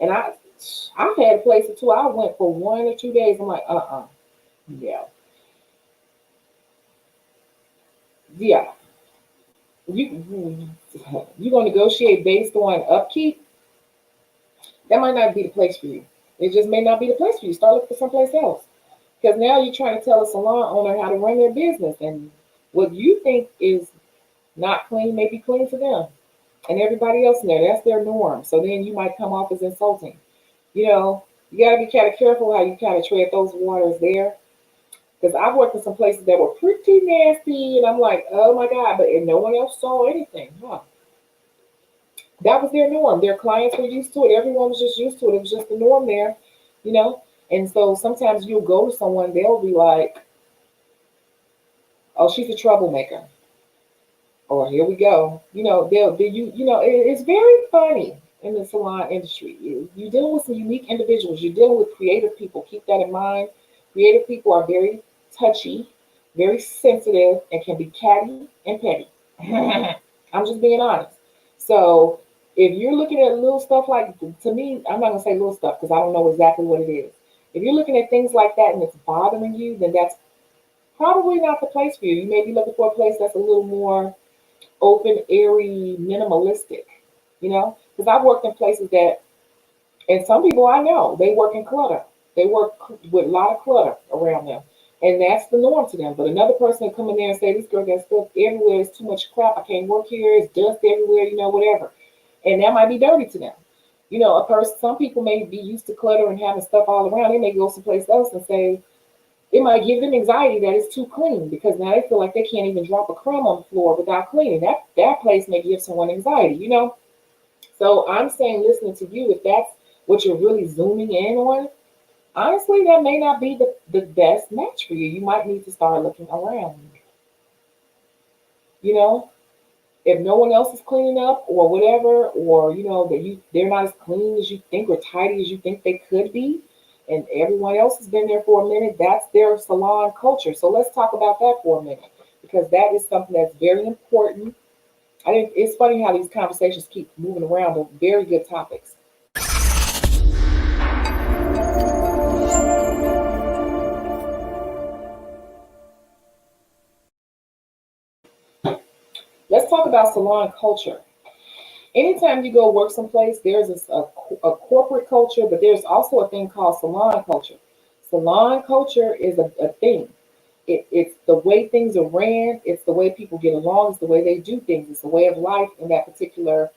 And I've had places too. I went for 1 or 2 days. I'm like, yeah, yeah. You gonna negotiate based on upkeep? That might not be the place for you. It just may not be the place for you. Start looking for someplace else. Because now you're trying to tell a salon owner how to run their business, and what you think is not clean may be clean to them and everybody else in there. That's their norm. So then you might come off as insulting. You know, you got to be kind of careful how you kind of tread those waters there. Because I've worked in some places that were pretty nasty, and I'm like, oh my God, but and no one else saw anything, huh? That was their norm. Their clients were used to it. Everyone was just used to it. It was just the norm there, you know? And so sometimes you'll go to someone, they'll be like, oh, she's a troublemaker. Or here we go. You know, it's very funny in the salon industry. You're dealing with some unique individuals. You're dealing with creative people. Keep that in mind. Creative people are very touchy, very sensitive, and can be catty and petty. I'm just being honest. So if you're looking at little stuff like, to me, I'm not gonna say little stuff because I don't know exactly what it is. If you're looking at things like that and it's bothering you, then that's probably not the place for you. You may be looking for a place that's a little more open, airy, minimalistic, you know? Because I've worked in places that, and some people I know, they work in clutter. They work with a lot of clutter around them. And that's the norm to them. But another person will come in there and say, this girl got stuff everywhere. It's too much crap. I can't work here. It's dust everywhere, you know, whatever. And that might be dirty to them. You know, some people may be used to clutter and having stuff all around. They may go someplace else and say, it might give them anxiety that it's too clean because now they feel like they can't even drop a crumb on the floor without cleaning. That place may give someone anxiety, you know? So I'm saying, listening to you, if that's what you're really zooming in on, honestly, that may not be the best match for you. You might need to start looking around. You know, if no one else is cleaning up or whatever, or you know that they're not as clean as you think or tidy as you think they could be, and everyone else has been there for a minute, that's their salon culture. So let's talk about that for a minute because that is something that's very important. I think it's funny how these conversations keep moving around, but very good topics. Let's talk about salon culture. Anytime you go work someplace, there's a corporate culture, but there's also a thing called salon culture. Salon culture is a thing. It's the way things are ran. It's the way people get along. It's the way they do things. It's the way of life in that particular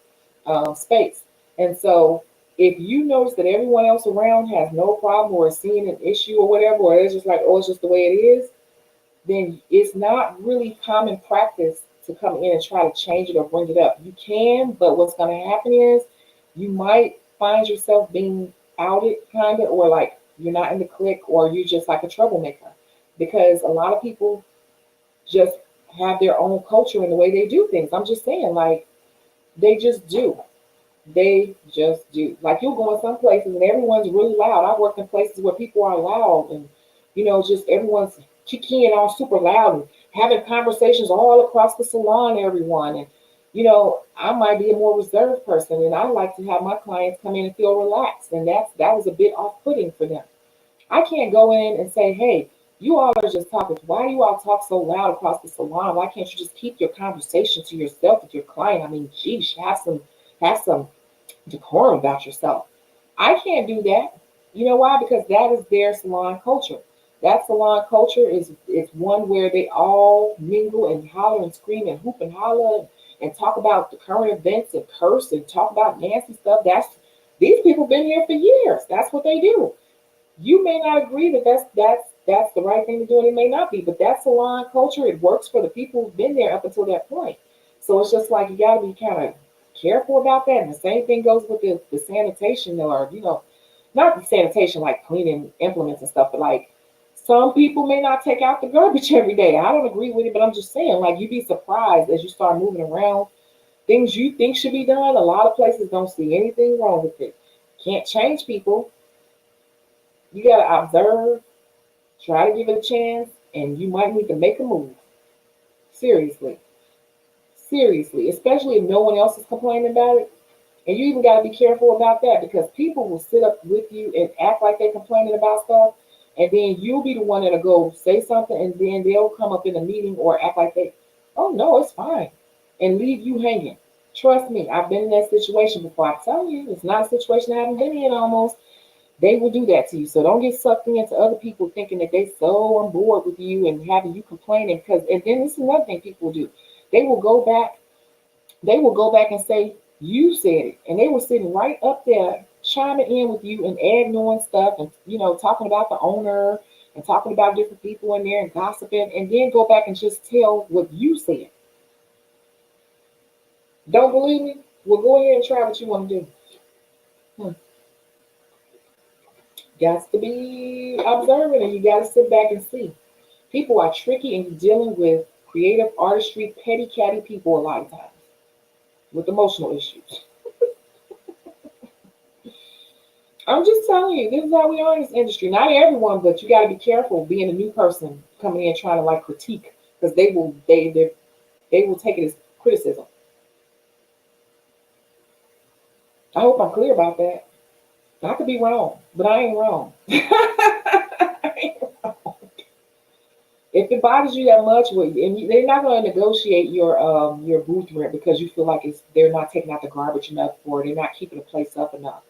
space. And so if you notice that everyone else around has no problem or is seeing an issue or whatever, or it's just like, oh, it's just the way it is, then it's not really common practice to come in and try to change it or bring it up. You can, but what's going to happen is you might find yourself being outed, kind of, or like you're not in the clique, or you're just like a troublemaker. Because a lot of people just have their own culture and the way they do things. I'm just saying, like, they just do. They just do. Like, you'll go in some places and everyone's really loud. I've worked in places where people are loud and, you know, just everyone's kicking all super loud and having conversations all across the salon, everyone. And, you know, I might be a more reserved person and I like to have my clients come in and feel relaxed. And that was a bit off-putting for them. I can't go in and say, hey, you all are just talking. Why do you all talk so loud across the salon? Why can't you just keep your conversation to yourself with your client? I mean, geez, have some decorum about yourself. I can't do that. You know why? Because that is their salon culture. That salon culture is one where they all mingle and holler and scream and hoop and holler and talk about the current events and curse and talk about nasty stuff. These people been here for years. That's what they do. You may not agree that that's that's the right thing to do, and it may not be, but that's salon culture. It works for the people who've been there up until that point. So it's just like you got to be kind of careful about that. And the same thing goes with the sanitation, or not the sanitation like cleaning implements and stuff, but like some people may not take out the garbage every day. I don't agree with it, but I'm just saying, like, you'd be surprised as you start moving around. Things you think should be done, a lot of places don't see anything wrong with it. Can't change people. You got to observe, try to give it a chance, and you might need to make a move. Seriously. Seriously. Especially if no one else is complaining about it. And you even got to be careful about that, because people will sit up with you and act like they're complaining about stuff. And then you'll be the one that'll go say something, and then they'll come up in a meeting or act like oh no, it's fine, and leave you hanging. Trust me, I've been in that situation before. I'm telling you, it's not a situation I haven't been in almost. They will do that to you. So don't get sucked into other people thinking that they so on board with you and having you complaining. And then this is another thing people do. They will go back. They will go back and say, you said it. And they were sitting right up there chiming in with you and adding on stuff and, talking about the owner and talking about different people in there and gossiping, and then go back and just tell what you said. Don't believe me? Well, go ahead and try what you want to do. Hmm. Got to be observant, and you got to sit back and see. People are tricky, and you're dealing with creative artistry, petty catty people a lot of times with emotional issues. I'm just telling you, this is how we are in this industry. Not everyone, but you got to be careful being a new person coming in trying to like critique, because they will take it as criticism. I hope I'm clear about that. I could be wrong, but I ain't wrong. I ain't wrong. If it bothers you that much, they're not going to negotiate your booth rent because you feel like they're not taking out the garbage enough, or they're not keeping the place up enough.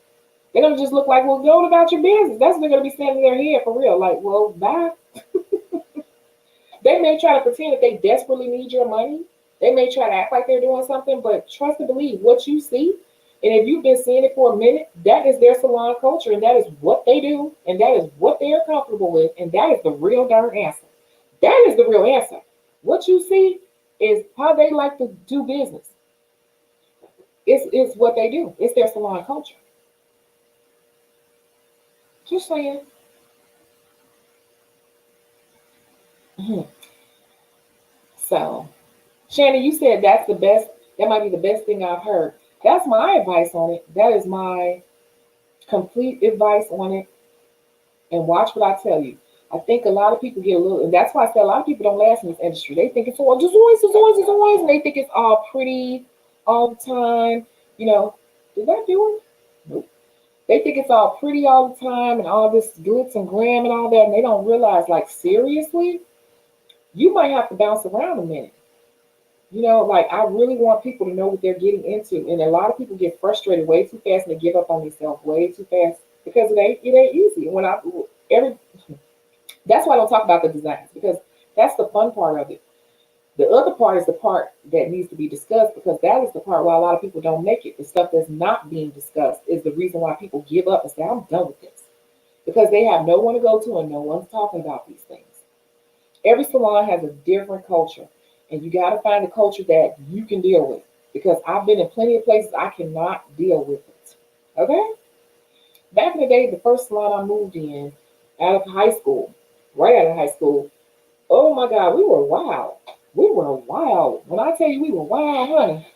They're gonna just look like, well, go about your business. That's what they're gonna be standing in their head for real. Like, well, bye. They may try to pretend that they desperately need your money. They may try to act like they're doing something, but trust and believe what you see. And if you've been seeing it for a minute, that is their salon culture, and that is what they do, and that is what they are comfortable with, and that is the real darn answer. That is the real answer. What you see is how they like to do business. It's what they do. It's their salon culture. Just saying. Mhm. So, Shannon, you said that's the best. That might be the best thing I've heard. That's my advice on it. That is my complete advice on it. And watch what I tell you. I think a lot of people get a little, and that's why I say a lot of people don't last in this industry. They think it's all just always, and they think it's all pretty all the time. Did that do it? Nope. They think it's all pretty all the time and all this glitz and glam and all that, and they don't realize, like, seriously, you might have to bounce around a minute. Like, I really want people to know what they're getting into. And a lot of people get frustrated way too fast, and they give up on themselves way too fast because it ain't easy. Every That's why I don't talk about the designs, because that's the fun part of it. The other part is the part that needs to be discussed, because that is the part why a lot of people don't make it. The stuff that's not being discussed is the reason why people give up and say, I'm done with this. Because they have no one to go to and no one's talking about these things. Every salon has a different culture, and you got to find a culture that you can deal with. Because I've been in plenty of places I cannot deal with it. Okay? Back in the day, the first salon I moved in out of high school, right out of high school, oh my God, we were wild. We were wild. When I tell you we were wild, honey,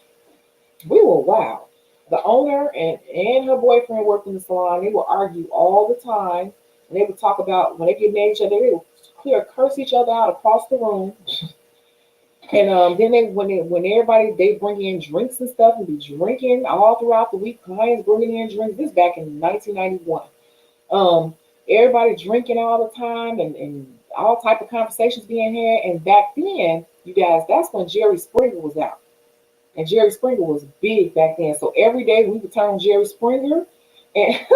we were wild. The owner and her boyfriend worked in the salon. They would argue all the time. And they would talk about when they get mad at each other, they would curse each other out across the room. And then when everybody, they bring in drinks and stuff and be drinking all throughout the week. Clients bringing in drinks. This back in 1991. Everybody drinking all the time, and all type of conversations being had. And back then, you guys, that's when Jerry Springer was out. And Jerry Springer was big back then. So every day we would turn on Jerry Springer. And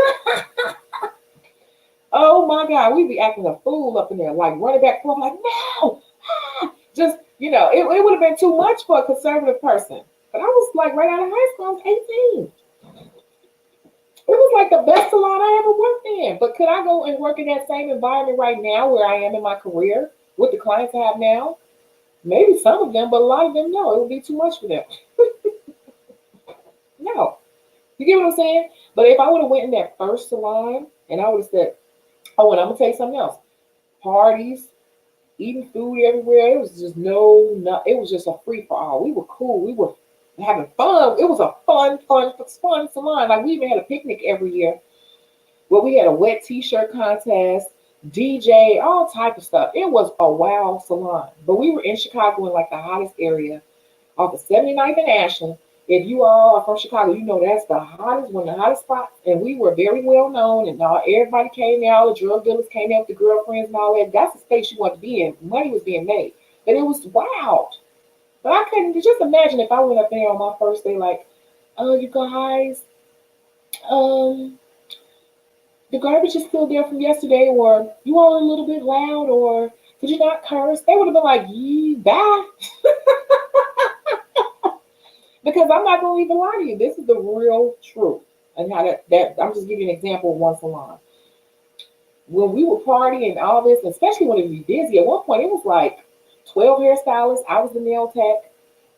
oh my God, we'd be acting a fool up in there, like running back and forth, like, no, just, it would have been too much for a conservative person. But I was like right out of high school, I was 18. It was like the best salon I ever worked in. But could I go and work in that same environment right now where I am in my career with the clients I have now? Maybe some of them, but a lot of them, no. It would be too much for them. No. You get what I'm saying? But if I would have went in that first salon and I would have said, oh, and I'm going to tell you something else. Parties, eating food everywhere. It was just no, it was just a free for all. We were cool. We were having fun. It was a fun salon. Like we even had a picnic every year where we had a wet t-shirt contest, DJ, all type of stuff. It was a wild salon. But we were in Chicago in like the hottest area off of 79th and Ashland. If you all are from Chicago, you know that's the hottest, one of the hottest spots. And we were very well known, and everybody came there. All the drug dealers came there with the girlfriends and all that. That's the space you want to be in. Money was being made, but it was wild. But I couldn't just imagine if I went up there on my first day, like, oh, you guys, um, the garbage is still there from yesterday, or you all are a little bit loud, or did you not curse? They would have been like, yee, bye. Because I'm not going to even lie to you. This is the real truth. And how that I'm just giving you an example of one salon. When we were partying and all this, especially when it would be busy, at one point it was like 12 hairstylists. I was the nail tech.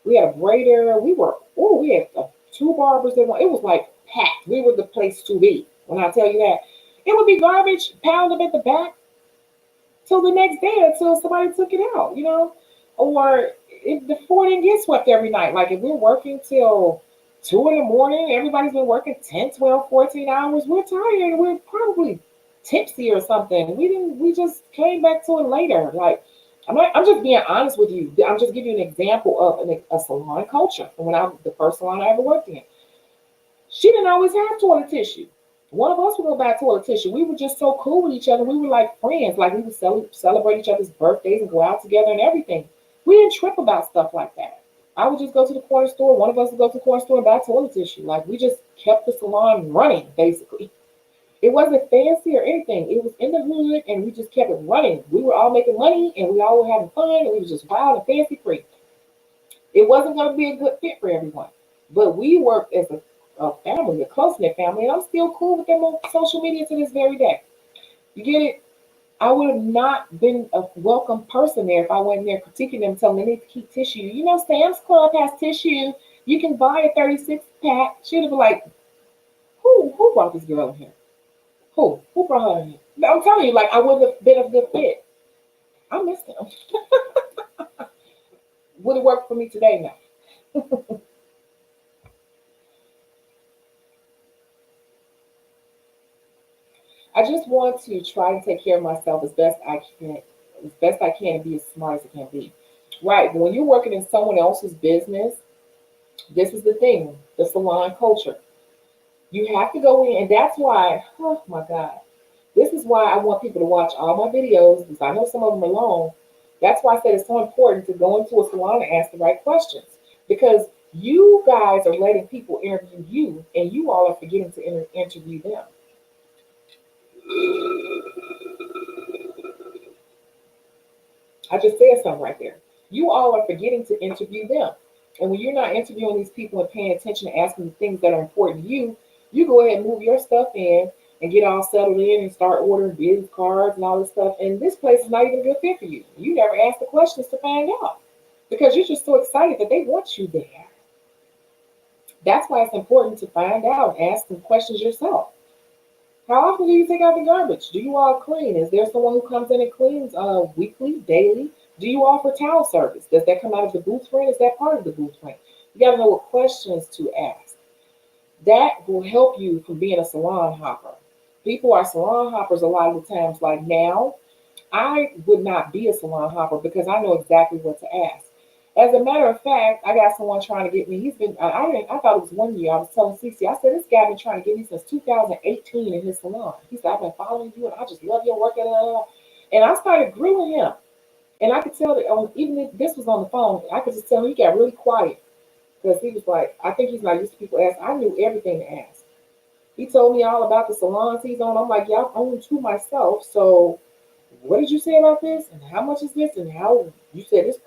We had a braider. We had two barbers. It was like packed. We were the place to be. When I tell you that, it would be garbage piled up at the back till the next day until somebody took it out, or if the floor didn't get swept every night. Like if we're working till 2 in the morning, everybody's been working 10, 12, 14 hours. We're tired. We're probably tipsy or something. We just came back to it later. Like I'm just being honest with you. I'm just giving you an example of a salon culture from the first salon I ever worked in. She didn't always have toilet tissue. One of us would go buy toilet tissue. We were just so cool with each other. We were like friends. Like we would celebrate each other's birthdays and go out together and everything. We didn't trip about stuff like that. I would just go to the corner store. One of us would go to the corner store and buy toilet tissue. Like we just kept the salon running, basically. It wasn't fancy or anything. It was in the hood and we just kept it running. We were all making money and we all were having fun and we were just wild and fancy free. It wasn't going to be a good fit for everyone. But we worked as a family, a close-knit family, and I'm still cool with them on social media to this very day. You get it? I would have not been a welcome person there if I went in there critiquing them, telling them they need to keep tissue. Sam's Club has tissue. You can buy a 36 pack. She'd have been like, who brought this girl in here? Who brought her in here? I'm telling you, like, I wouldn't have been a good fit. I miss them. Would it work for me today? No. I just want to try and take care of myself as best I can, and be as smart as I can be. Right. But when you're working in someone else's business, this is the thing, the salon culture. You have to go in, and that's why, oh my God, this is why I want people to watch all my videos, because I know some of them are long. That's why I said it's so important to go into a salon and ask the right questions, because you guys are letting people interview you, and you all are forgetting to interview them. I just said something right there. You all are forgetting to interview them. And when you're not interviewing these people and paying attention and asking the things that are important to you, you go ahead and move your stuff in and get all settled in and start ordering business cards and all this stuff. And this place is not even a good fit for you. You never ask the questions to find out because you're just so excited that they want you there. That's why it's important to find out and ask some questions yourself. How often do you take out the garbage? Do you all clean? Is there someone who comes in and cleans weekly, daily? Do you offer towel service? Does that come out of the booth rent? Is that part of the booth rent? You got to know what questions to ask. That will help you from being a salon hopper. People are salon hoppers a lot of the times. Like now, I would not be a salon hopper because I know exactly what to ask. As a matter of fact, I got someone trying to get me. I thought it was 1 year. I was telling Cece, I said, this guy been trying to get me since 2018 in his salon. He said, I've been following you and I just love your work. And I started grilling him. And I could tell that even if this was on the phone, I could just tell he got really quiet. Because he was like, I think he's not used to people ask. I knew everything to ask. He told me all about the salons he's on. I'm like, yeah, I own two myself. So what did you say about this? And how much is this? And how you said this?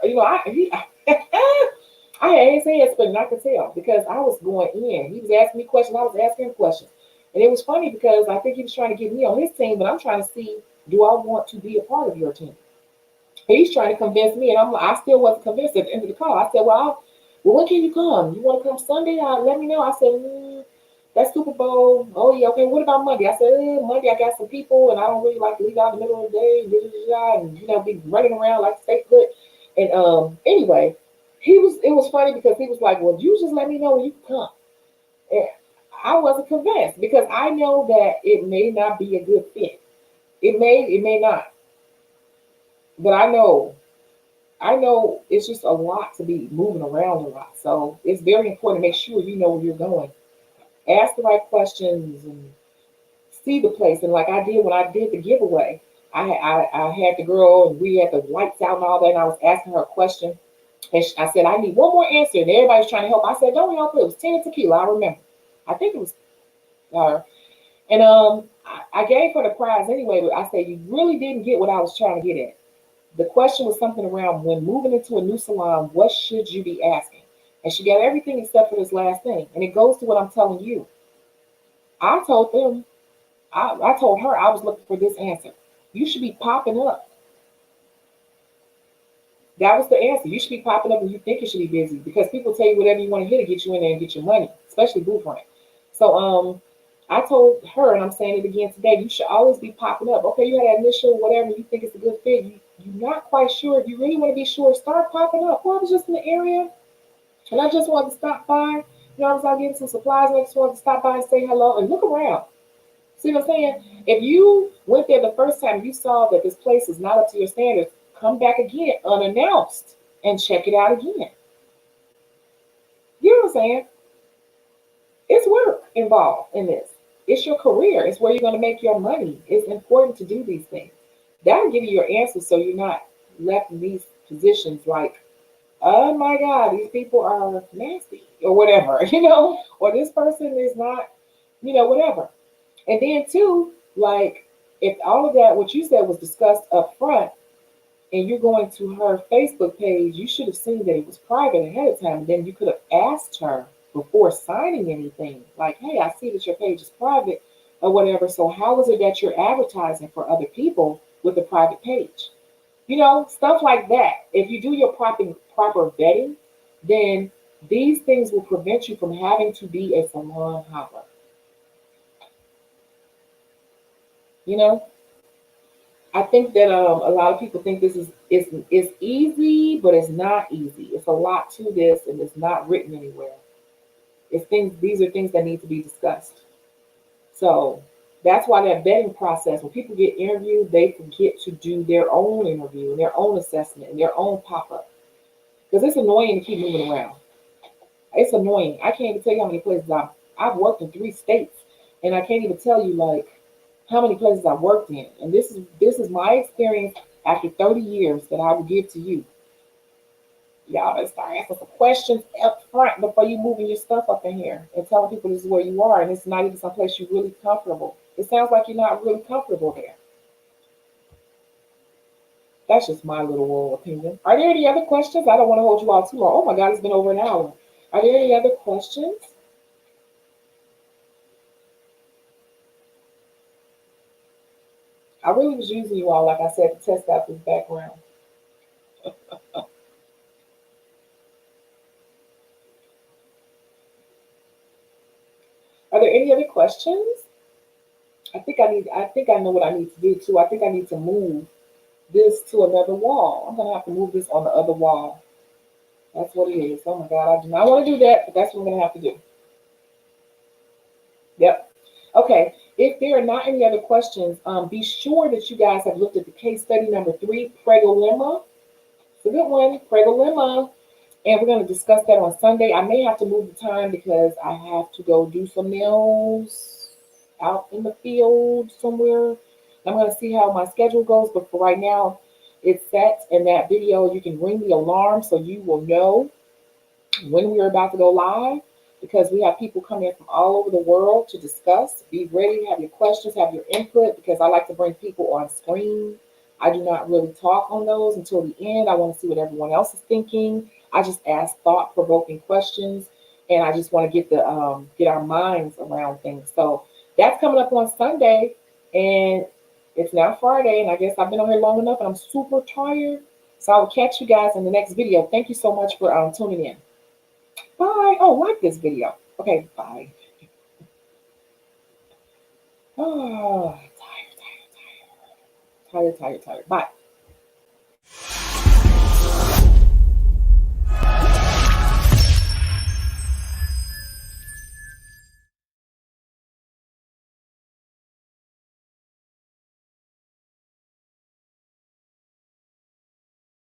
I had his head spinning, I could tell, because I was going in. He was asking me questions, I was asking him questions. And it was funny because I think he was trying to get me on his team, but I'm trying to see, do I want to be a part of your team? He's trying to convince me, and I'm like, I still wasn't convinced at the end of the call. I said, well, when can you come? You want to come Sunday? Let me know. I said, that's Super Bowl. Oh yeah, okay. What about Monday? I said, Monday I got some people, and I don't really like to leave out in the middle of the day, and be running around like stay put. And anyway, It was funny because he was like, well, you just let me know when you can come. And I wasn't convinced because I know that it may not be a good fit. It may not, but I know it's just a lot to be moving around a lot. So it's very important to make sure you know where you're going. Ask the right questions and see the place. And like I did when I did the giveaway, I had the girl and we had the lights out and all that. And I was asking her a question. And I said, I need one more answer. And everybody's trying to help. I said, don't help. It was 10 tequila. I remember. I think it was her. And I gave her the prize anyway. But I said, you really didn't get what I was trying to get at. The question was something around when moving into a new salon, what should you be asking? And she got everything except for this last thing. And it goes to what I'm telling you. I told them, I told her I was looking for this answer. You should be popping up. That was the answer. You should be popping up when you think you should be busy because people tell you whatever you want to hear to get you in there and get your money, especially Blueprint. So I told her, and I'm saying it again today, you should always be popping up. Okay, you had an initial whatever, you think it's a good fit. You're not quite sure. If you really want to be sure, start popping up. Well, I was just in the area, and I just wanted to stop by. You know, I was out getting some supplies, and I just wanted to stop by and say hello and look around. See what I'm saying? If you went there the first time, you saw that this place is not up to your standards, come back again unannounced and check it out again. You know what I'm saying? It's work involved in this. It's your career. It's where you're going to make your money. It's important to do these things. That'll give you your answer so you're not left in these positions like, oh my God, these people are nasty or whatever, or this person is not, whatever. And then too, like if all of that, what you said was discussed up front, and you're going to her Facebook page, you should have seen that it was private ahead of time. Then you could have asked her before signing anything, like, hey, I see that your page is private or whatever. So how is it that you're advertising for other people with a private page? Stuff like that. If you do your proper vetting, then these things will prevent you from having to be a salon hopper. You know, I think that a lot of people think this is easy, but it's not easy. It's a lot to this, and it's not written anywhere. It's things. These are things that need to be discussed. So that's why that vetting process, when people get interviewed, they forget to do their own interview and their own assessment and their own pop up because it's annoying to keep moving around. It's annoying. I can't even tell you how many places I've worked in 3 states, and I can't even tell you like how many places I worked in. And this is my experience after 30 years that I will give to you. Y'all better start asking some questions up front before you moving your stuff up in here and telling people this is where you are and it's not even someplace you're really comfortable. It sounds like you're not really comfortable there. That's just my little world opinion. Are there any other questions? I don't want to hold you all too long. Oh my God, it's been over an hour. Are there any other questions? I really was using you all, like I said, to test out this background. Are there any other questions? I think I know what I need to do too. I think I need to move this to another wall. I'm gonna have to move this on the other wall. That's what it is. Oh my God, I do not want to do that, but that's what I'm gonna have to do. Yep. Okay. If there are not any other questions, be sure that you guys have looked at the case study number 3, Pregolema. It's a good one, Pregolema. And we're going to discuss that on Sunday. I may have to move the time because I have to go do some nails out in the field somewhere. I'm going to see how my schedule goes. But for right now, it's set. In that video, you can ring the alarm so you will know when we are about to go live, because we have people coming in from all over the world to discuss. Be ready, have your questions, have your input, because I like to bring people on screen. I do not really talk on those until the end. I want to see what everyone else is thinking. I just ask thought-provoking questions, and I just want to get our minds around things. So That's coming up on Sunday, and it's now Friday, and I guess I've been on here long enough, and I'm super tired. So I will catch you guys in the next video. Thank you so much for tuning in. Bye. Oh, like this video. Okay, bye. Oh, tired. Bye.